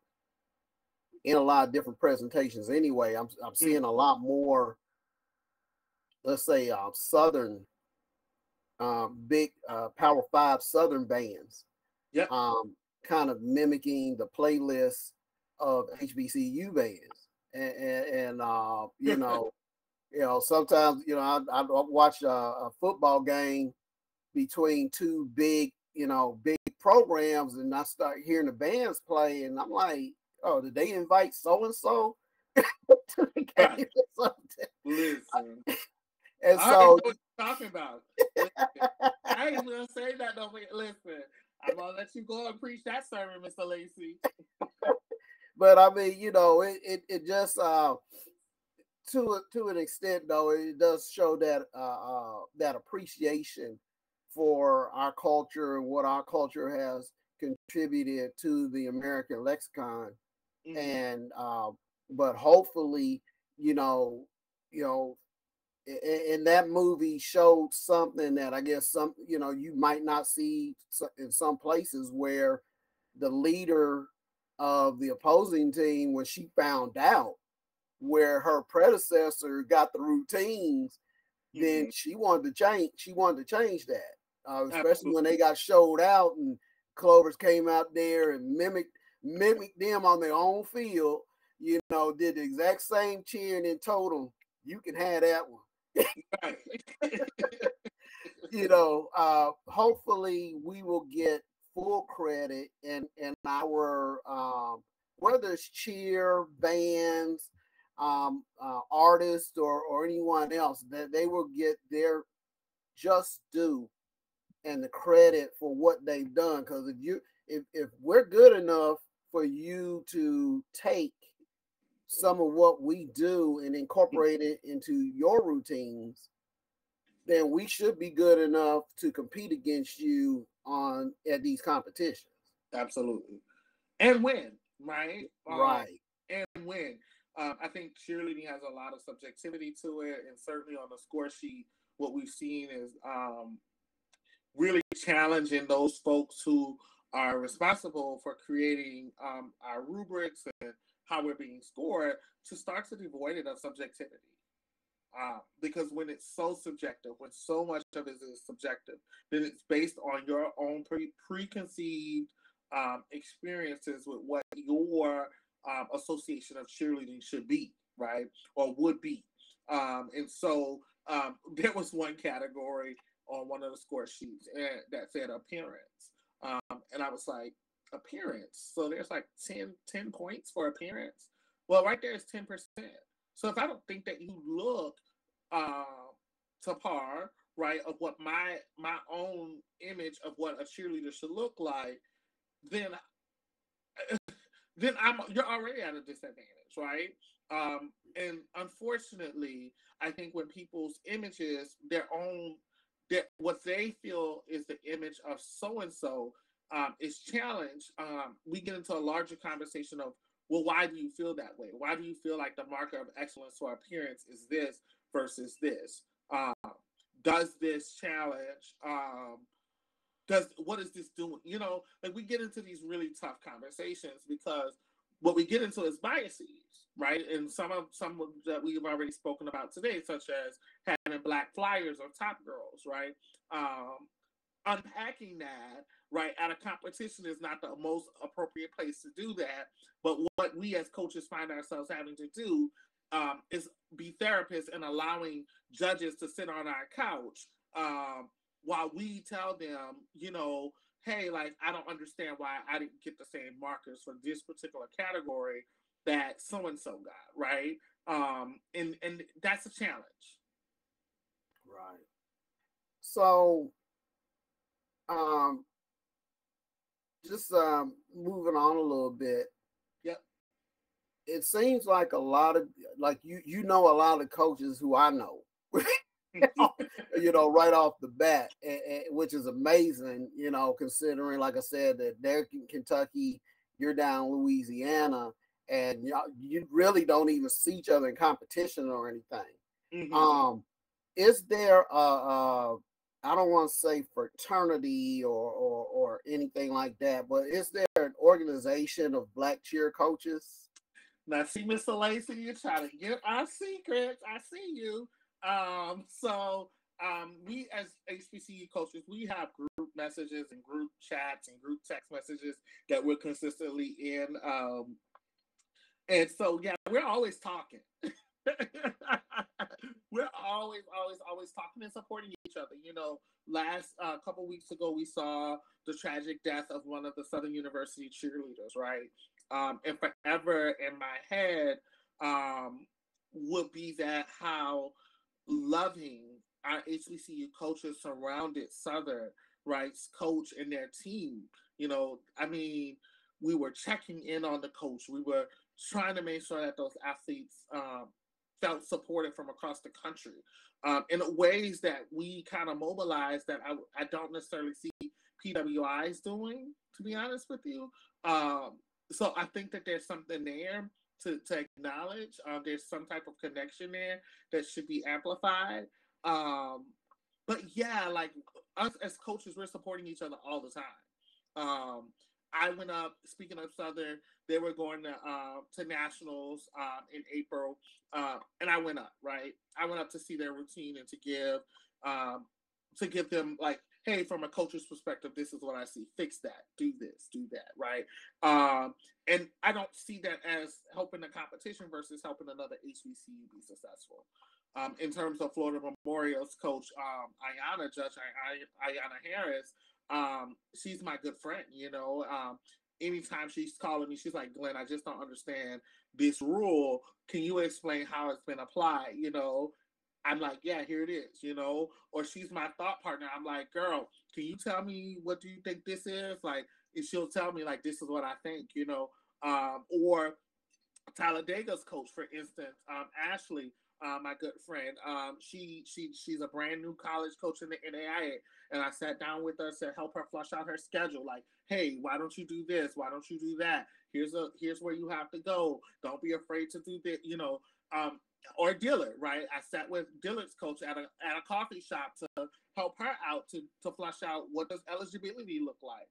in a lot of different presentations. Anyway, I'm seeing a lot more, let's say, Southern. Big Power 5 Southern bands, yep, kind of mimicking the playlist of HBCU bands, and sometimes I watch a football game between two big programs, and I start hearing the bands play, and I'm like, oh, did they invite so and so to the game or something? Listen. And I know what you're talking about. Listen, I ain't gonna say that though. Listen, I'm gonna let you go and preach that sermon, Mr. Lacy. But I mean, it just to an extent though, it does show that that appreciation for our culture and what our culture has contributed to the American lexicon. Mm-hmm. And but hopefully, and that movie showed something that I guess you might not see in some places, where the leader of the opposing team, when she found out where her predecessor got the routines, mm-hmm. then she wanted to change that, especially when they got showed out and Clovers came out there and mimicked them on their own field, did the exact same cheering and told them, you can have that one. Hopefully we will get full credit in our whether it's cheer bands, artist or anyone else, that they will get their just due and the credit for what they've done. Because if we're good enough for you to take some of what we do and incorporate it into your routines, then we should be good enough to compete against you at these competitions. Absolutely. And win, right? Right. And win. I think cheerleading has a lot of subjectivity to it, and certainly on the score sheet, what we've seen is really challenging those folks who are responsible for creating our rubrics and how we're being scored to start to devoid it of subjectivity. Because when it's so subjective, when so much of it is subjective, then it's based on your own preconceived experiences with what your association of cheerleading should be, right? Or would be. And so there was one category on one of the score sheets that said appearance. And I was like, appearance? So there's like 10 points for appearance? Well, right there is 10%. So if I don't think that you look to par, right, of what my own image of what a cheerleader should look like, then you're already at a disadvantage, right? And unfortunately, I think when people's images, what they feel is the image of so and so is challenged, we get into a larger conversation of, well, why do you feel that way? Why do you feel like the marker of excellence for appearance is this versus this? Does this challenge? What is this doing? You know, like we get into these really tough conversations because what we get into is biases, right? And some that we've already spoken about today, such as having black flyers or top girls, right? Unpacking that, right, at a competition is not the most appropriate place to do that. But what we as coaches find ourselves having to do is be therapists and allowing judges to sit on our couch while we tell them, you know, hey, like, I don't understand why I didn't get the same markers for this particular category that so-and-so got, right? And that's a challenge. Right. So, just moving on a little bit. Yep. It seems like a lot of, like, you know, a lot of coaches who I know, you know, right off the bat, which is amazing, you know, considering, like I said, that they're in Kentucky, you're down Louisiana, and you really don't even see each other in competition or anything. Mm-hmm. Is there I don't want to say fraternity or anything like that, but is there an organization of Black cheer coaches? Now, see, Mr. Lacy, you're trying to get our secrets. I see you. We as HBCU coaches, we have group messages and group chats and group text messages that we're consistently in. And so, yeah, we're always talking. We're always talking and supporting each other. You know, last couple weeks ago, we saw the tragic death of one of the Southern University cheerleaders, right? And forever in my head would be that how loving our HBCU coaches surrounded Southern, right, coach and their team. You know, I mean, we were checking in on the coach. We were trying to make sure that those athletes felt supported from across the country in ways that we kind of mobilized that I don't necessarily see PWIs doing, to be honest with you. So I think that there's something there to acknowledge. There's some type of connection there that should be amplified. But yeah, like us as coaches, we're supporting each other all the time. I went up, speaking of Southern, they were going to nationals in April, and I went up, right? I went up to see their routine and to give them, like, hey, from a coach's perspective, this is what I see. Fix that. Do this. Do that, right? And I don't see that as helping the competition versus helping another HBCU be successful. In terms of Florida Memorial's coach, Judge Ayanna Harris, she's my good friend, you know. anytime she's calling me, she's like, Glenn, I just don't understand this rule. Can you explain how it's been applied? I'm like, yeah, here it is, or she's my thought partner. I'm like, girl, can you tell me, what do you think this is? Like, and she'll tell me, like, this is what I think, or Talladega's coach, for instance, Ashley, my good friend, she's a brand new college coach in the NAIA, and I sat down with her to help her flush out her schedule. Like, hey, why don't you do this? Why don't you do that? Here's where you have to go. Don't be afraid to do this, or Dillard, right? I sat with Dillard's coach at a coffee shop to help her out to flush out, what does eligibility look like.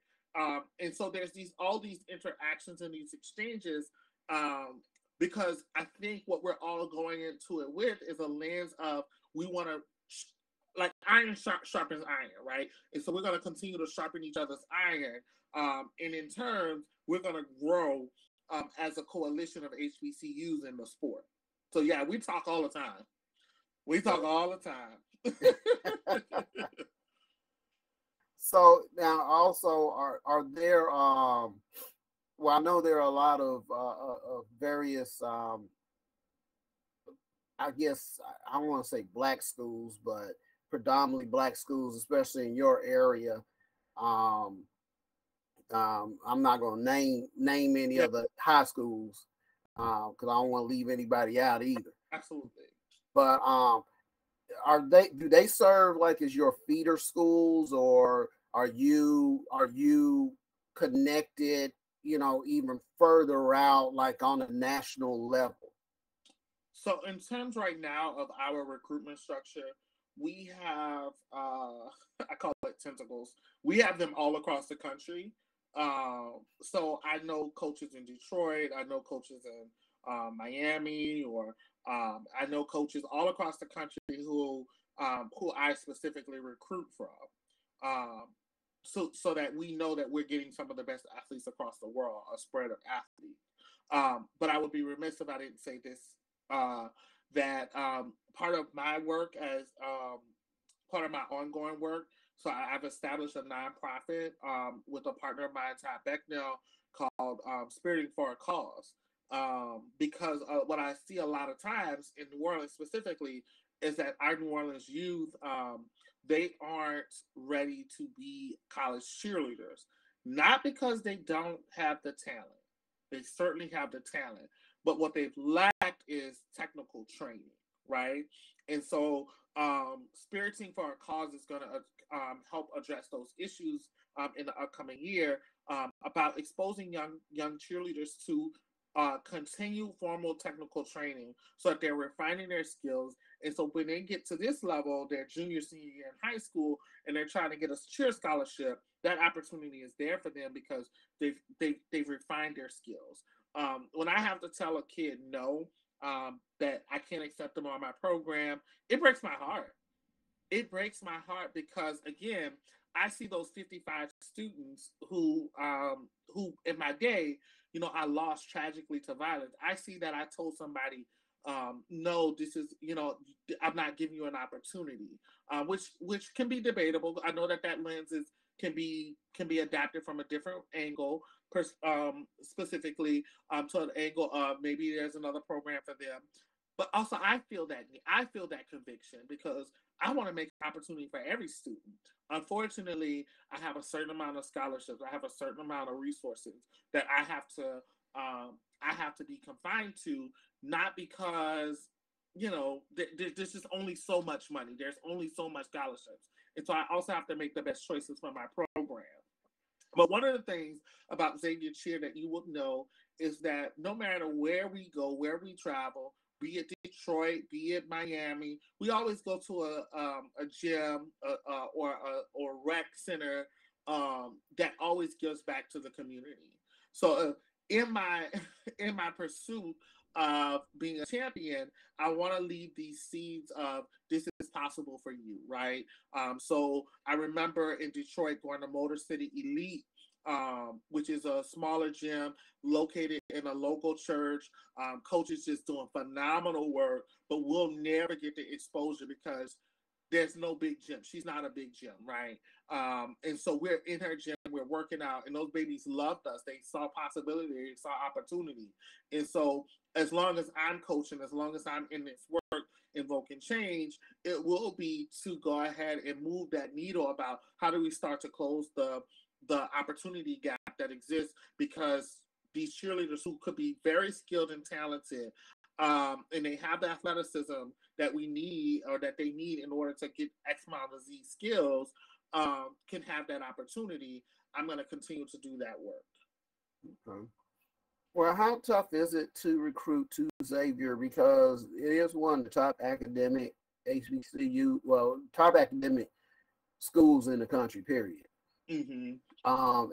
And so there's all these interactions and these exchanges, because I think what we're all going into it with is a lens of, we want to, like, iron sharpens iron, right? And so we're going to continue to sharpen each other's iron. And in turn, we're going to grow as a coalition of HBCUs in the sport. So yeah, we talk all the time. So now, also, are there? Well, I know there are a lot of various. I guess I don't want to say black schools, but predominantly black schools, especially in your area. I'm not going to name any of the high schools, because I don't want to leave anybody out either. Absolutely. But do they serve like as your feeder schools, or are you connected, even further out, like on a national level? So in terms right now of our recruitment structure, we have I call it tentacles. We have them all across the country. So I know coaches in Detroit. I know coaches in Miami, or I know coaches all across the country who I specifically recruit from. So that we know that we're getting some of the best athletes across the world, a spread of athletes. But I would be remiss if I didn't say this, that part of my work, as part of my ongoing work, so I've established a nonprofit with a partner of mine, Todd Becknell, called Spiriting for a Cause. Because what I see a lot of times in New Orleans specifically is that our New Orleans youth, they aren't ready to be college cheerleaders. Not because they don't have the talent. They certainly have the talent. But what they've lacked is technical training, right? And so Spiriting for a Cause is going to help address those issues in the upcoming year, about exposing young cheerleaders to continue formal technical training, so that they're refining their skills. And so when they get to this level, their junior, senior year in high school, and they're trying to get a cheer scholarship, that opportunity is there for them because they've refined their skills. When I have to tell a kid no, that I can't accept them on my program, it breaks my heart. It breaks my heart because, again, I see those 55 students who in my day, I lost tragically to violence. I see that I told somebody, no, this is, I'm not giving you an opportunity, which can be debatable. I know that lens can be adapted from a different angle, specifically to an angle of maybe there's another program for them. But also, I feel that conviction because I want to make opportunity for every student. Unfortunately, I have a certain amount of scholarships. I have a certain amount of resources that I have to be confined to, not because, there's just only so much money. There's only so much scholarships. And so I also have to make the best choices for my program. But one of the things about Xavier Cheer that you will know is that no matter where we go, where we travel, be it Detroit, be it Miami, we always go to a gym or a rec center that always gives back to the community. So in my pursuit of being a champion, I want to leave these seeds of this is possible for you, right? So I remember in Detroit going to Motor City Elite, which is a smaller gym located in a local church. Coaches just doing phenomenal work, but we'll never get the exposure because there's no big gym. She's not a big gym, right? And so we're in her gym we're working out, and those babies loved us. They saw possibility, they saw opportunity. And so as long as I'm coaching, as long as I'm in this work, invoking change, it will be to go ahead and move that needle about how do we start to close the opportunity gap that exists, because these cheerleaders who could be very skilled and talented, and they have the athleticism that we need, or that they need in order to get X amount of Z skills, can have that opportunity. I'm going to continue to do that work. Okay. Well, how tough is it to recruit to Xavier? Because it is one of the top academic HBCU, top academic schools in the country, period. Mm-hmm.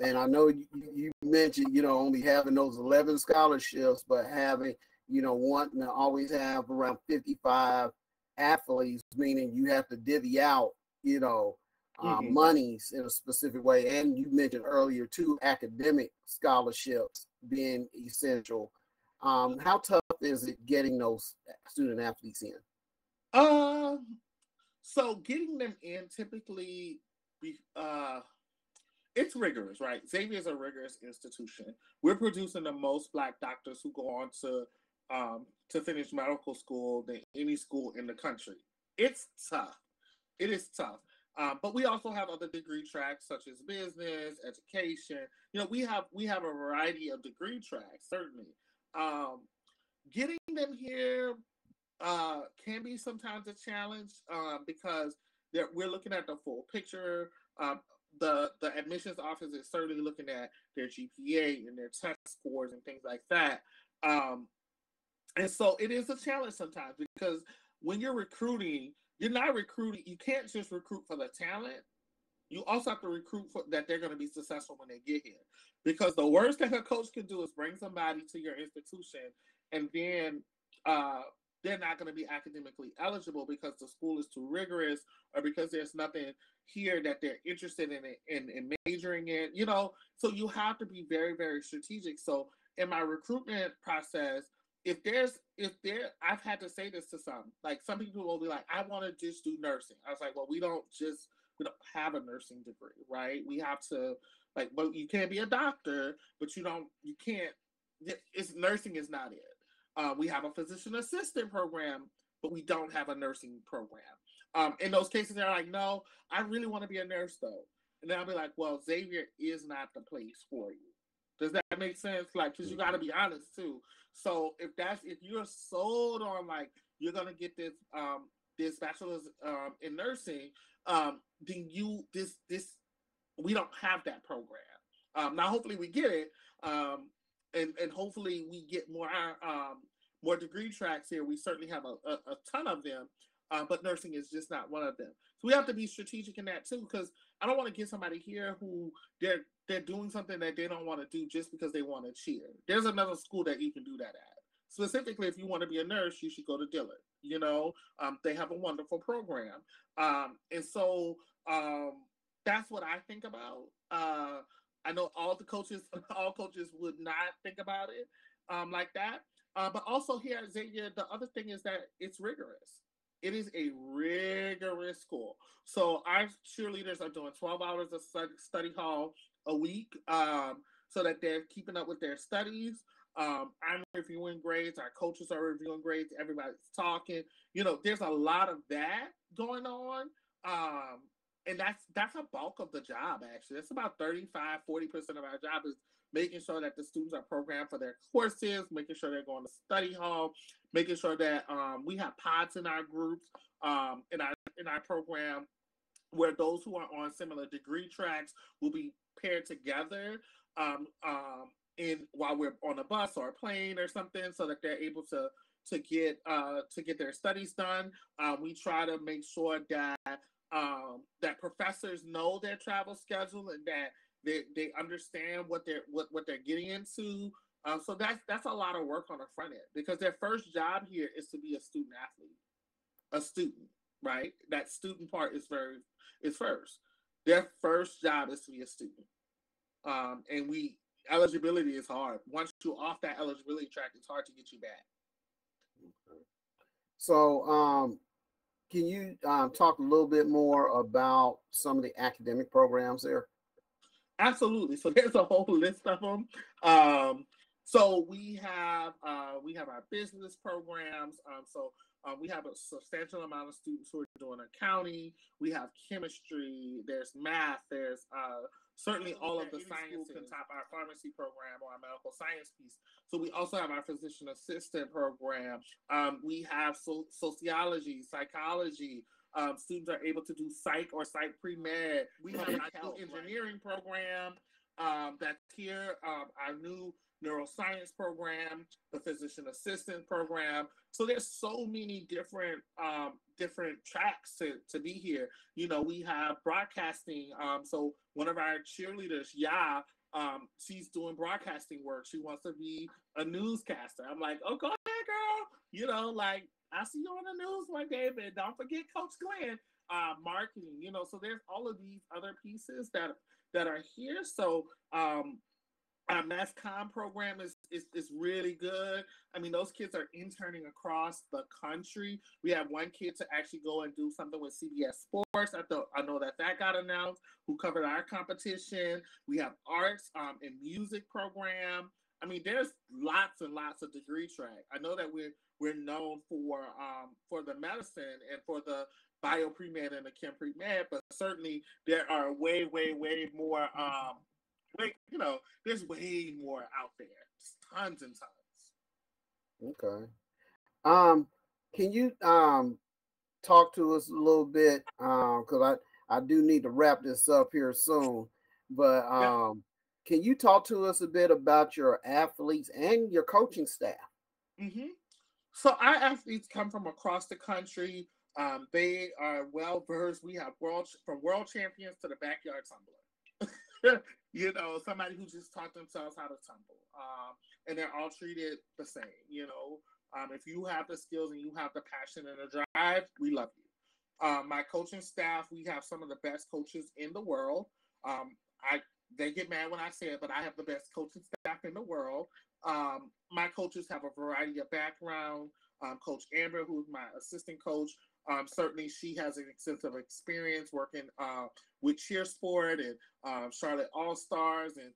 And I know you mentioned, only having those 11 scholarships, but having, wanting to always have around 55 athletes, meaning you have to divvy out, monies in a specific way. And you mentioned earlier, too, academic scholarships being essential. How tough is it getting those student athletes in? So getting them in typically, it's rigorous, right? Xavier is a rigorous institution. We're producing the most Black doctors who go on to finish medical school than any school in the country. It's tough. It is tough. But we also have other degree tracks such as business, education. We have a variety of degree tracks, certainly. Getting them here can be sometimes a challenge, because we're looking at the full picture. The admissions office is certainly looking at their GPA and their test scores and things like that. And so it is a challenge sometimes, because when you're recruiting, you're not recruiting. You can't just recruit for the talent. You also have to recruit for that they're going to be successful when they get here. Because the worst thing a coach can do is bring somebody to your institution, and then they're not going to be academically eligible because the school is too rigorous, or because there's nothing here that they're interested in majoring in. So you have to be very, very strategic. So in my recruitment process, I've had to say this to some people will be like, I want to just do nursing. I was like, well, we don't have a nursing degree, right? We have to, well, you can't be a doctor, but nursing is not it. We have a physician assistant program, but we don't have a nursing program. In those cases, they're like, no, I really want to be a nurse though. And then I'll be like, well, Xavier is not the place for you. Does that make sense? Because you got to be honest too. So if you're sold on you're gonna get this bachelor's in nursing, then we don't have that program. Now hopefully we get it, and hopefully we get more degree tracks here. We certainly have a ton of them, but nursing is just not one of them. So we have to be strategic in that too, because I don't want to get somebody here who they're doing something that they don't want to do just because they want to cheer. There's another school that you can do that at. Specifically, if you want to be a nurse, you should go to Dillard. They have a wonderful program. And so that's what I think about. I know all coaches would not think about it like that. But also here at Xavier, the other thing is that it's rigorous. It is a rigorous school. So our cheerleaders are doing 12 hours of study hall a week, so that they're keeping up with their studies. I'm reviewing grades. Our coaches are reviewing grades. Everybody's talking. There's a lot of that going on. And that's a bulk of the job, actually. That's about 35-40% of our job is making sure that the students are programmed for their courses, making sure they're going to study hall, making sure that we have pods in our groups, in our program, where those who are on similar degree tracks will be paired together while we're on a bus or a plane or something, so that they're able to get their studies done. We try to make sure that professors know their travel schedule, and that they understand what they're getting into. So that's a lot of work on the front end, because their first job here is to be a student athlete, a student, right? That student part is first. Their first job is to be a student. And eligibility is hard. Once you're off that eligibility track, it's hard to get you back. Okay. So can you talk a little bit more about some of the academic programs there? Absolutely. So there's a whole list of them. So we have our business programs. We have a substantial amount of students who are doing accounting. We have chemistry. There's math. There's certainly all of the sciences. Can top our pharmacy program or our medical science piece. So we also have our physician assistant program. We have sociology, psychology. Students are able to do psych or psych pre-med. We have our engineering program that's here, our new neuroscience program, the physician assistant program. So there's so many different tracks to be here. You know, we have broadcasting. So one of our cheerleaders, she's doing broadcasting work. She wants to be a newscaster. I'm like, oh, go ahead, girl. You know, like, I see you on the news one day, but don't forget Coach Glenn. Marketing, you know, so there's all of these other pieces that are here. So our mass comm program is really good. I mean, those kids are interning across the country. We have one kid to actually go and do something with CBS Sports. I know that got announced, who covered our competition. We have arts and music program. I mean, there's lots and lots of degree track. I know that we're known for the medicine and for the bio pre-med and the chem pre-med, but certainly there are way more. There's way more out there. Just tons and tons. Okay. Can you talk to us a little bit? Because I do need to wrap this up here soon. But can you talk to us a bit about your athletes and your coaching staff? Mm-hmm. So our athletes come from across the country. They are well versed. We have world champions to the backyard tumbler. You know, somebody who just taught themselves how to tumble. And they're all treated the same. You know, if you have the skills and you have the passion and the drive, we love you. My coaching staff, we have some of the best coaches in the world. They get mad when I say it, but I have the best coaching staff in the world. My coaches have a variety of background. Coach Amber, who's my assistant coach, certainly she has an extensive experience working with cheer sport and Charlotte All-Stars, and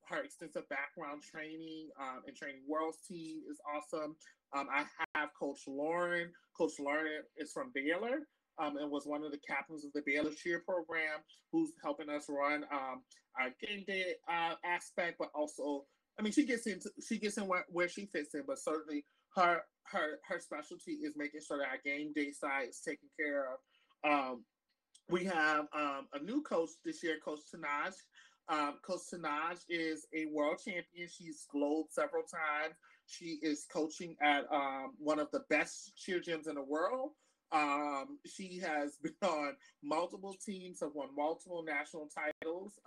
her extensive background training and training world's team is awesome. I have Coach Lauren. Coach Lauren is from Baylor and was one of the captains of the Baylor cheer program, who's helping us run our game day aspect, but also, I mean, she gets in where she fits in, but certainly her specialty is making sure that our game day side is taken care of. We have a new coach this year, Coach Tanaj. Coach Tanaj is a world champion. She's glowed several times. She is coaching at one of the best cheer gyms in the world. She has been on multiple teams, have won multiple national titles,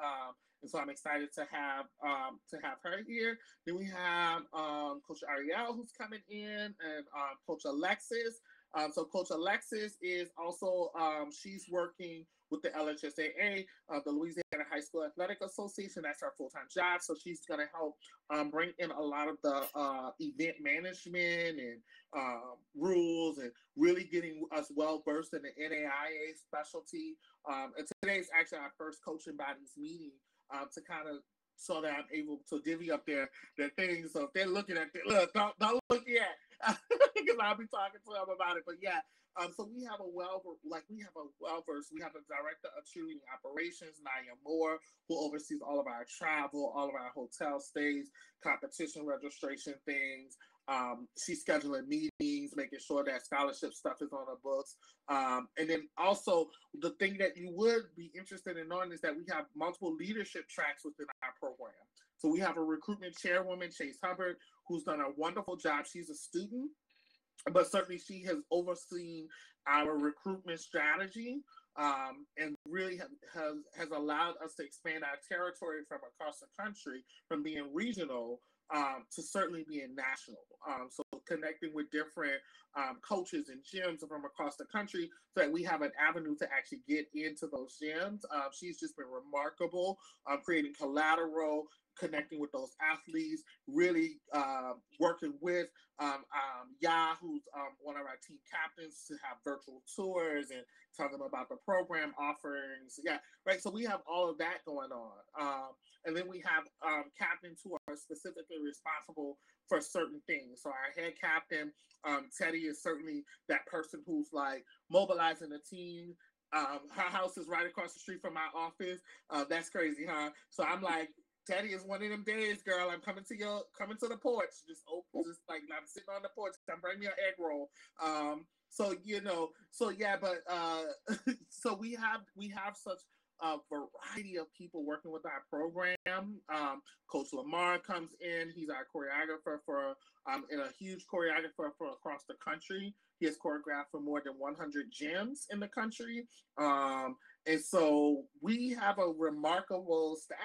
and so I'm excited to have her here. Then we have Coach Ariel, who's coming in, and Coach Alexis. So Coach Alexis is also she's working with the LHSAA, the Louisiana High School Athletic Association. That's her full-time job. So she's going to help bring in a lot of the event management and rules, and really getting us well versed in the NAIA specialty. And today is actually our first coaching bodies meeting to kind of, so that I'm able to divvy up their things. So if they're looking at don't look yet, because I'll be talking to them about it. But yeah, so we have a well-versed. We have a director of cheerleading operations, NAIA Moore, who oversees all of our travel, all of our hotel stays, competition registration things. She's scheduling meetings, making sure that scholarship stuff is on the books. And then also the thing that you would be interested in knowing is that we have multiple leadership tracks within our program. So we have a recruitment chairwoman, Chase Hubbard, who's done a wonderful job. She's a student, but certainly she has overseen our recruitment strategy and really has allowed us to expand our territory from across the country, from being regional to certainly being national. So connecting with different coaches and gyms from across the country so that we have an avenue to actually get into those gyms. She's just been remarkable, creating collateral, connecting with those athletes, really working with Ya, who's one of our team captains, to have virtual tours and tell them about the program offerings. Yeah, right. So we have all of that going on. And then we have captains who are specifically responsible for certain things. So our head captain, Teddy, is certainly that person who's like mobilizing the team. Her house is right across the street from my office. That's crazy, huh? So I'm like, Teddy, is one of them days, girl. I'm coming to the porch. Just like I'm sitting on the porch. I'm bringing me an egg roll. So yeah, but so we have such a variety of people working with our program. Coach Lamar comes in. He's our choreographer and a huge choreographer for across the country. He has choreographed for more than 100 gyms in the country. And so we have a remarkable staff.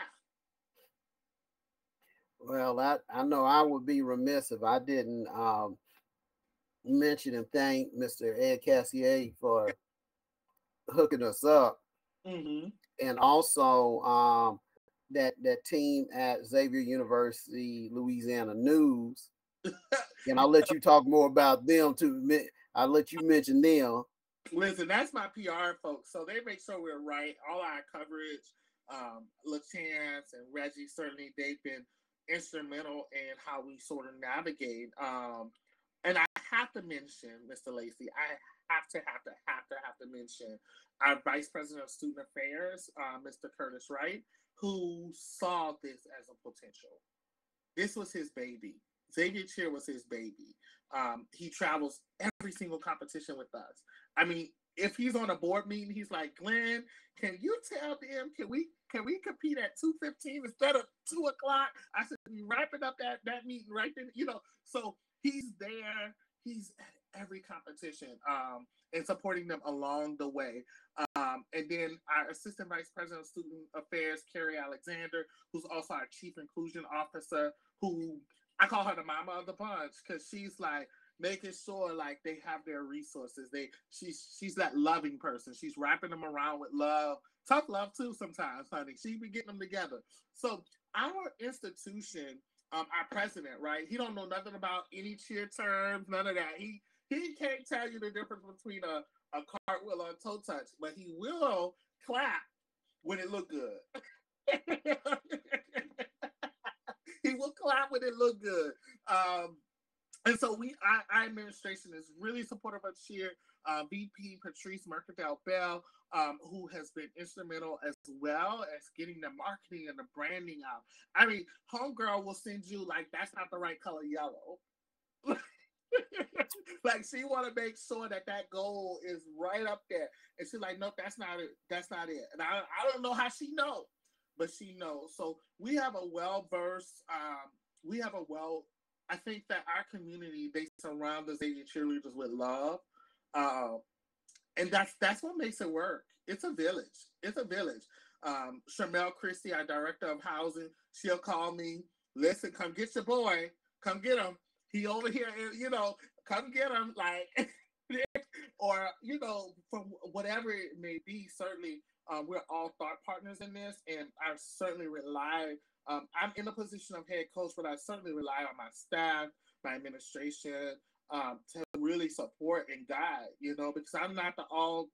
Well, I know I would be remiss if I didn't mention and thank Mr. Ed Cassier for hooking us up. Mm-hmm. And also that team at Xavier University, Louisiana News. And I'll let you talk more about them too. I'll let you mention them. Listen, that's my PR folks. So they make sure we're right. All our coverage, LaChance and Reggie, certainly they've been instrumental in how we sort of navigate. And I have to mention, Mr. Lacy, I have to mention our Vice President of Student Affairs, Mr. Curtis Wright, who saw this as a potential. This was his baby. Xavier Cheer was his baby. He travels every single competition with us. I mean, if he's on a board meeting, he's like, Glenn, can you tell them, can we compete at 2:15 instead of 2 o'clock? I should be wrapping up that meeting right then, so he's there. He's at every competition and supporting them along the way. And then our Assistant Vice President of Student Affairs, Carrie Alexander, who's also our Chief Inclusion Officer, who I call her the mama of the bunch because she's like making sure like they have their resources. She's that loving person. She's wrapping them around with love. Tough love too sometimes, honey. She be getting them together. So our institution, our president, right? He don't know nothing about any cheer terms, none of that. He can't tell you the difference between a cartwheel or a toe touch, but he will clap when it look good. He will clap when it look good. And so our administration is really supportive of cheer. VP Patrice Mercadale Bell, who has been instrumental as well as getting the marketing and the branding out. I mean, homegirl will send you like, that's not the right color yellow. Like she want to make sure that goal is right up there. And she's like, nope, that's not it. That's not it. And I don't know how she knows, but she knows. So we have a well-versed, I think that our community, they surround the Xavier cheerleaders with love. And that's what makes it work. It's a village. Shamel Christie, our director of housing, she'll call me, listen, come get your boy. Come get him. He over here, come get him. Like, or, from whatever it may be, certainly we're all thought partners in this. And I certainly rely, I'm in a position of head coach, but I certainly rely on my staff, my administration, to really support and guide, because I'm not the all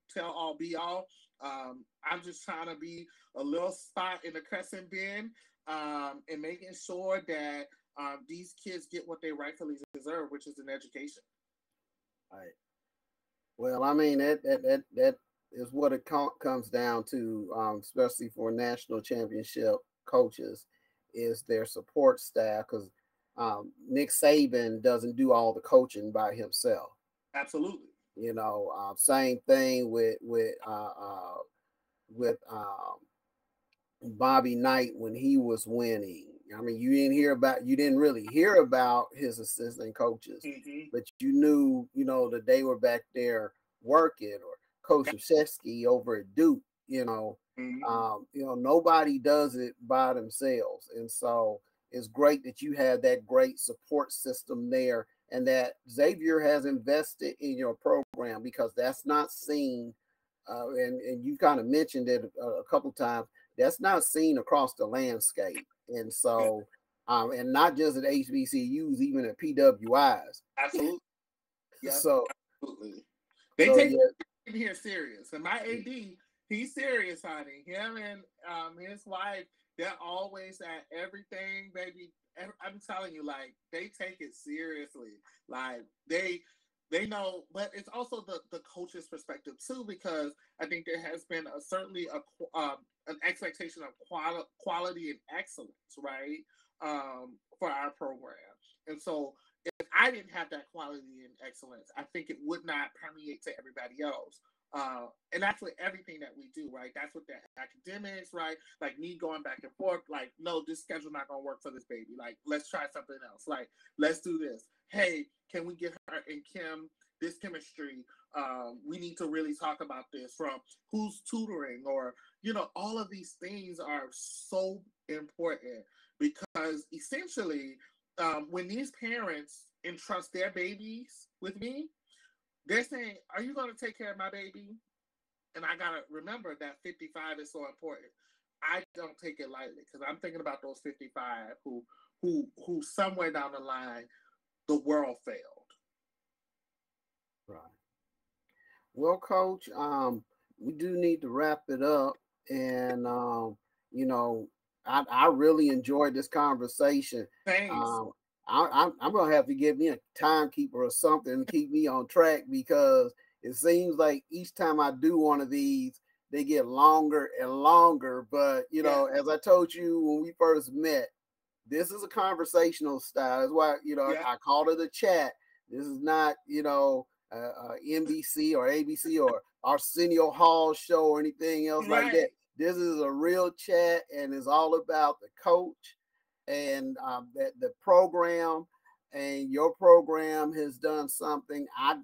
be all. I'm just trying to be a little spot in the crescent bin and making sure that these kids get what they rightfully deserve, which is an education. Right. Well, I mean, that is what it comes down to, especially for national championship coaches, is their support staff, because Nick Saban doesn't do all the coaching by himself. Absolutely. Same thing with Bobby Knight when he was winning. I mean, you didn't really hear about his assistant coaches, but you knew, that they were back there working, or Coach Shesky over at Duke, nobody does it by themselves. And so it's great that you have that great support system there, and that Xavier has invested in your program, because that's not seen, and you kind of mentioned it a couple times, that's not seen across the landscape. And so, and not just at HBCUs, even at PWIs. Absolutely. Yep. So, absolutely. They take it here serious. And my AD, he's serious, honey. Him and his wife, they're always at everything, baby. I'm telling you, like, they take it seriously. Like, they know, but it's also the coach's perspective too, because I think there has been certainly an expectation of quality and excellence, right, for our program. And so if I didn't have that quality and excellence, I think it would not permeate to everybody else. And that's with everything that we do, right? That's with the academics, right? Like me going back and forth, like, no, this schedule not gonna work for this baby. Like, let's try something else. Like, let's do this. Hey, can we get her and Kim this chemistry? We need to really talk about this, from who's tutoring, or, you know, all of these things are so important, because essentially, when these parents entrust their babies with me, they're saying, are you going to take care of my baby? And I got to remember that 55 is so important. I don't take it lightly, because I'm thinking about those 55 who somewhere down the line, the world failed. Right. Well, Coach, we do need to wrap it up. And, you know, I really enjoyed this conversation. Thanks. I'm going to have to get me a timekeeper or something to keep me on track, because it seems like each time I do one of these, they get longer and longer. But, you know, as I told you when we first met, this is a conversational style. That's why, you know, I called it a chat. This is not, you know, NBC or ABC or Arsenio Hall show or anything else like that. This is a real chat, and it's all about the coach and that the program. And your program has done something I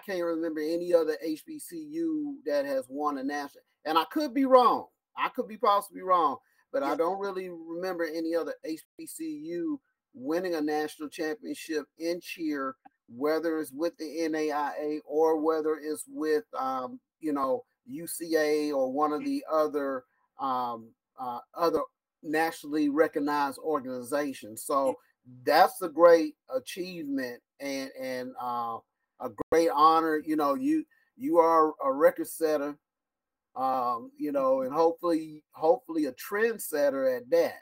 can't remember any other HBCU that has won a national. And I could be wrong. I could be possibly wrong, but I don't really remember any other HBCU winning a national championship in cheer, whether it's with the NAIA or whether it's with you know, UCA or one of the other other nationally recognized organizations. So that's a great achievement and a great honor. You know, you are a record setter, you know, and hopefully a trendsetter at that.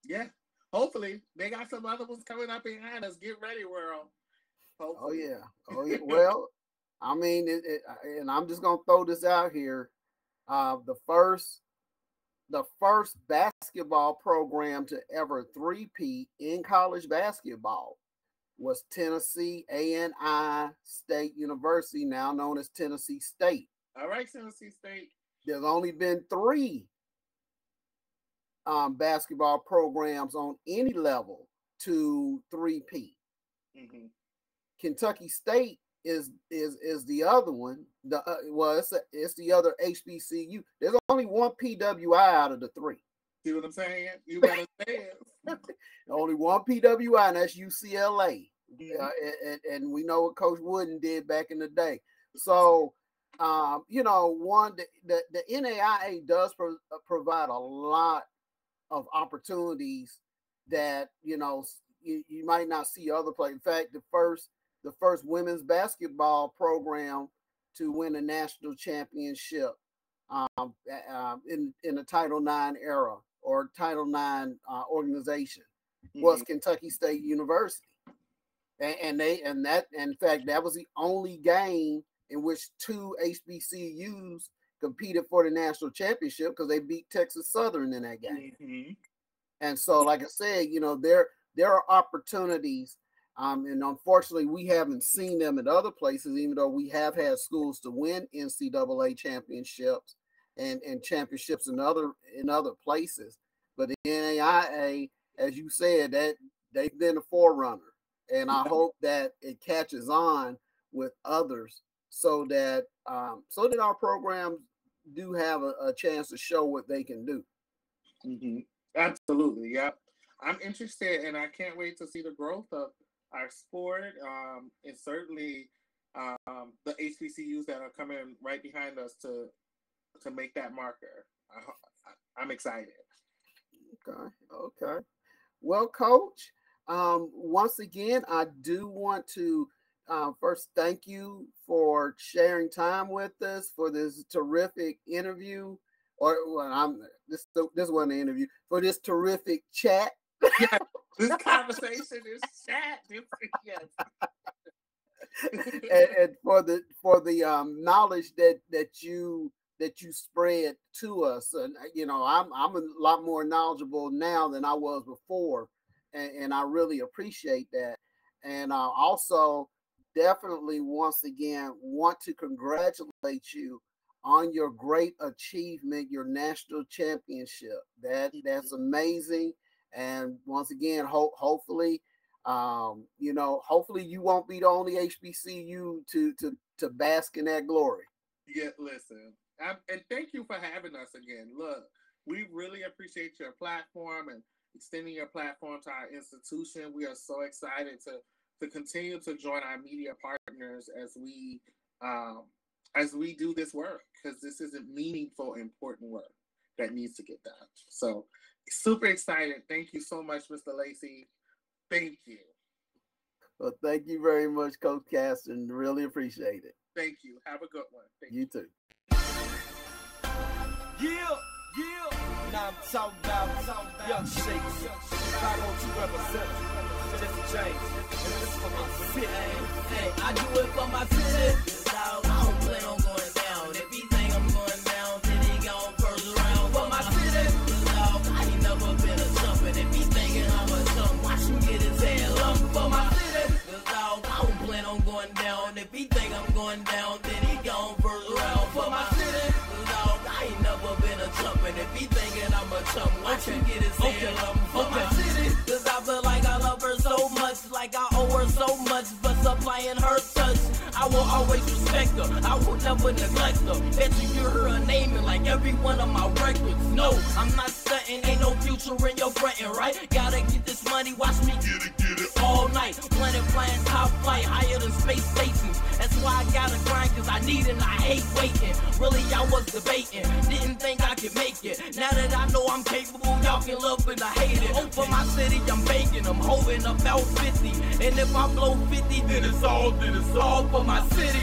Yeah, hopefully they got some other ones coming up behind us. Get ready, world. Hopefully. Oh yeah. Well, I mean, and I'm just gonna throw this out here. The first basketball program to ever three-peat in college basketball was Tennessee A&I State University, now known as Tennessee State. All right, Tennessee State. There's only been 3 basketball programs on any level to three-peat. Mm-hmm. Kentucky State is the other one. It's the other HBCU. There's only one PWI out of the 3. See what I'm saying? You better say it. Only one PWI, and that's UCLA. Mm-hmm. And we know what Coach Wooden did back in the day. So, you know, the NAIA does provide a lot of opportunities that, you know, you might not see other places. In fact, the first women's basketball program to win a national championship in the Title IX era or Title IX organization was Kentucky State University. And in fact, that was the only game in which 2 HBCUs competed for the national championship, because they beat Texas Southern in that game. Mm-hmm. And so, like I said, you know, there are opportunities, and unfortunately, we haven't seen them in other places, even though we have had schools to win NCAA championships and championships in other places. But the NAIA, as you said, that they've been a forerunner, and I hope that it catches on with others, so that our programs do have a chance to show what they can do. Mm-hmm. Absolutely, yep. I'm interested, and I can't wait to see the growth of our sport, and certainly the HBCUs that are coming right behind us to make that marker. I'm excited. Okay. Well, Coach, once again, I do want to first thank you for sharing time with us for this terrific interview. Or well, this wasn't an interview, for this terrific chat. Yes, this conversation is chat. Yes. and for the knowledge that you spread to us, and I'm a lot more knowledgeable now than I was before, and I really appreciate that. And I also definitely once again want to congratulate you on your great achievement, your national championship. That's amazing. And once again, hopefully, hopefully you won't be the only HBCU to bask in that glory. Yeah, listen, and thank you for having us again. Look, we really appreciate your platform and extending your platform to our institution. We are so excited to continue to join our media partners as we do this work, because this is a meaningful, important work that needs to get done. So super excited. Thank you so much, Mr. Lacy. Thank you. Well, thank you very much, Coach Caston. Really appreciate it. Thank you. Have a good one. Thank you too. Yeah. Now I'm talking about young shakes. 502 represent. Just change. And this for my city. Hey, I do it for my city. I don't plan on going down. If he think I'm going down, then he gone first round. For my city, I ain't never been a jumpin'. If he thinking I'm a jump, watch him get his head lump. For my city, I don't plan on going down. If he think I'm going down, then he gone first round. For my city, I ain't never been a jumpin'. If he thinking I'm a jump, watch him get his head lump. For my city, cause I feel like I love her so much, like I owe her so much for supplying her touch. I will always respect her, I will never neglect her. Bet you hear her naming like every one of my records. No, I'm not stunting, ain't no future in your frontin', right? Gotta get this money, watch me get it all night. Planet flying top flight, higher than space stations. That's why I gotta grind, cause I need it and I hate waiting. Really, I was debating, didn't think I could make it. Now that I know I'm capable, y'all can love and I hate it. For my city, I'm banking, I'm holding about 50. And if I blow 50, then it's all for my city.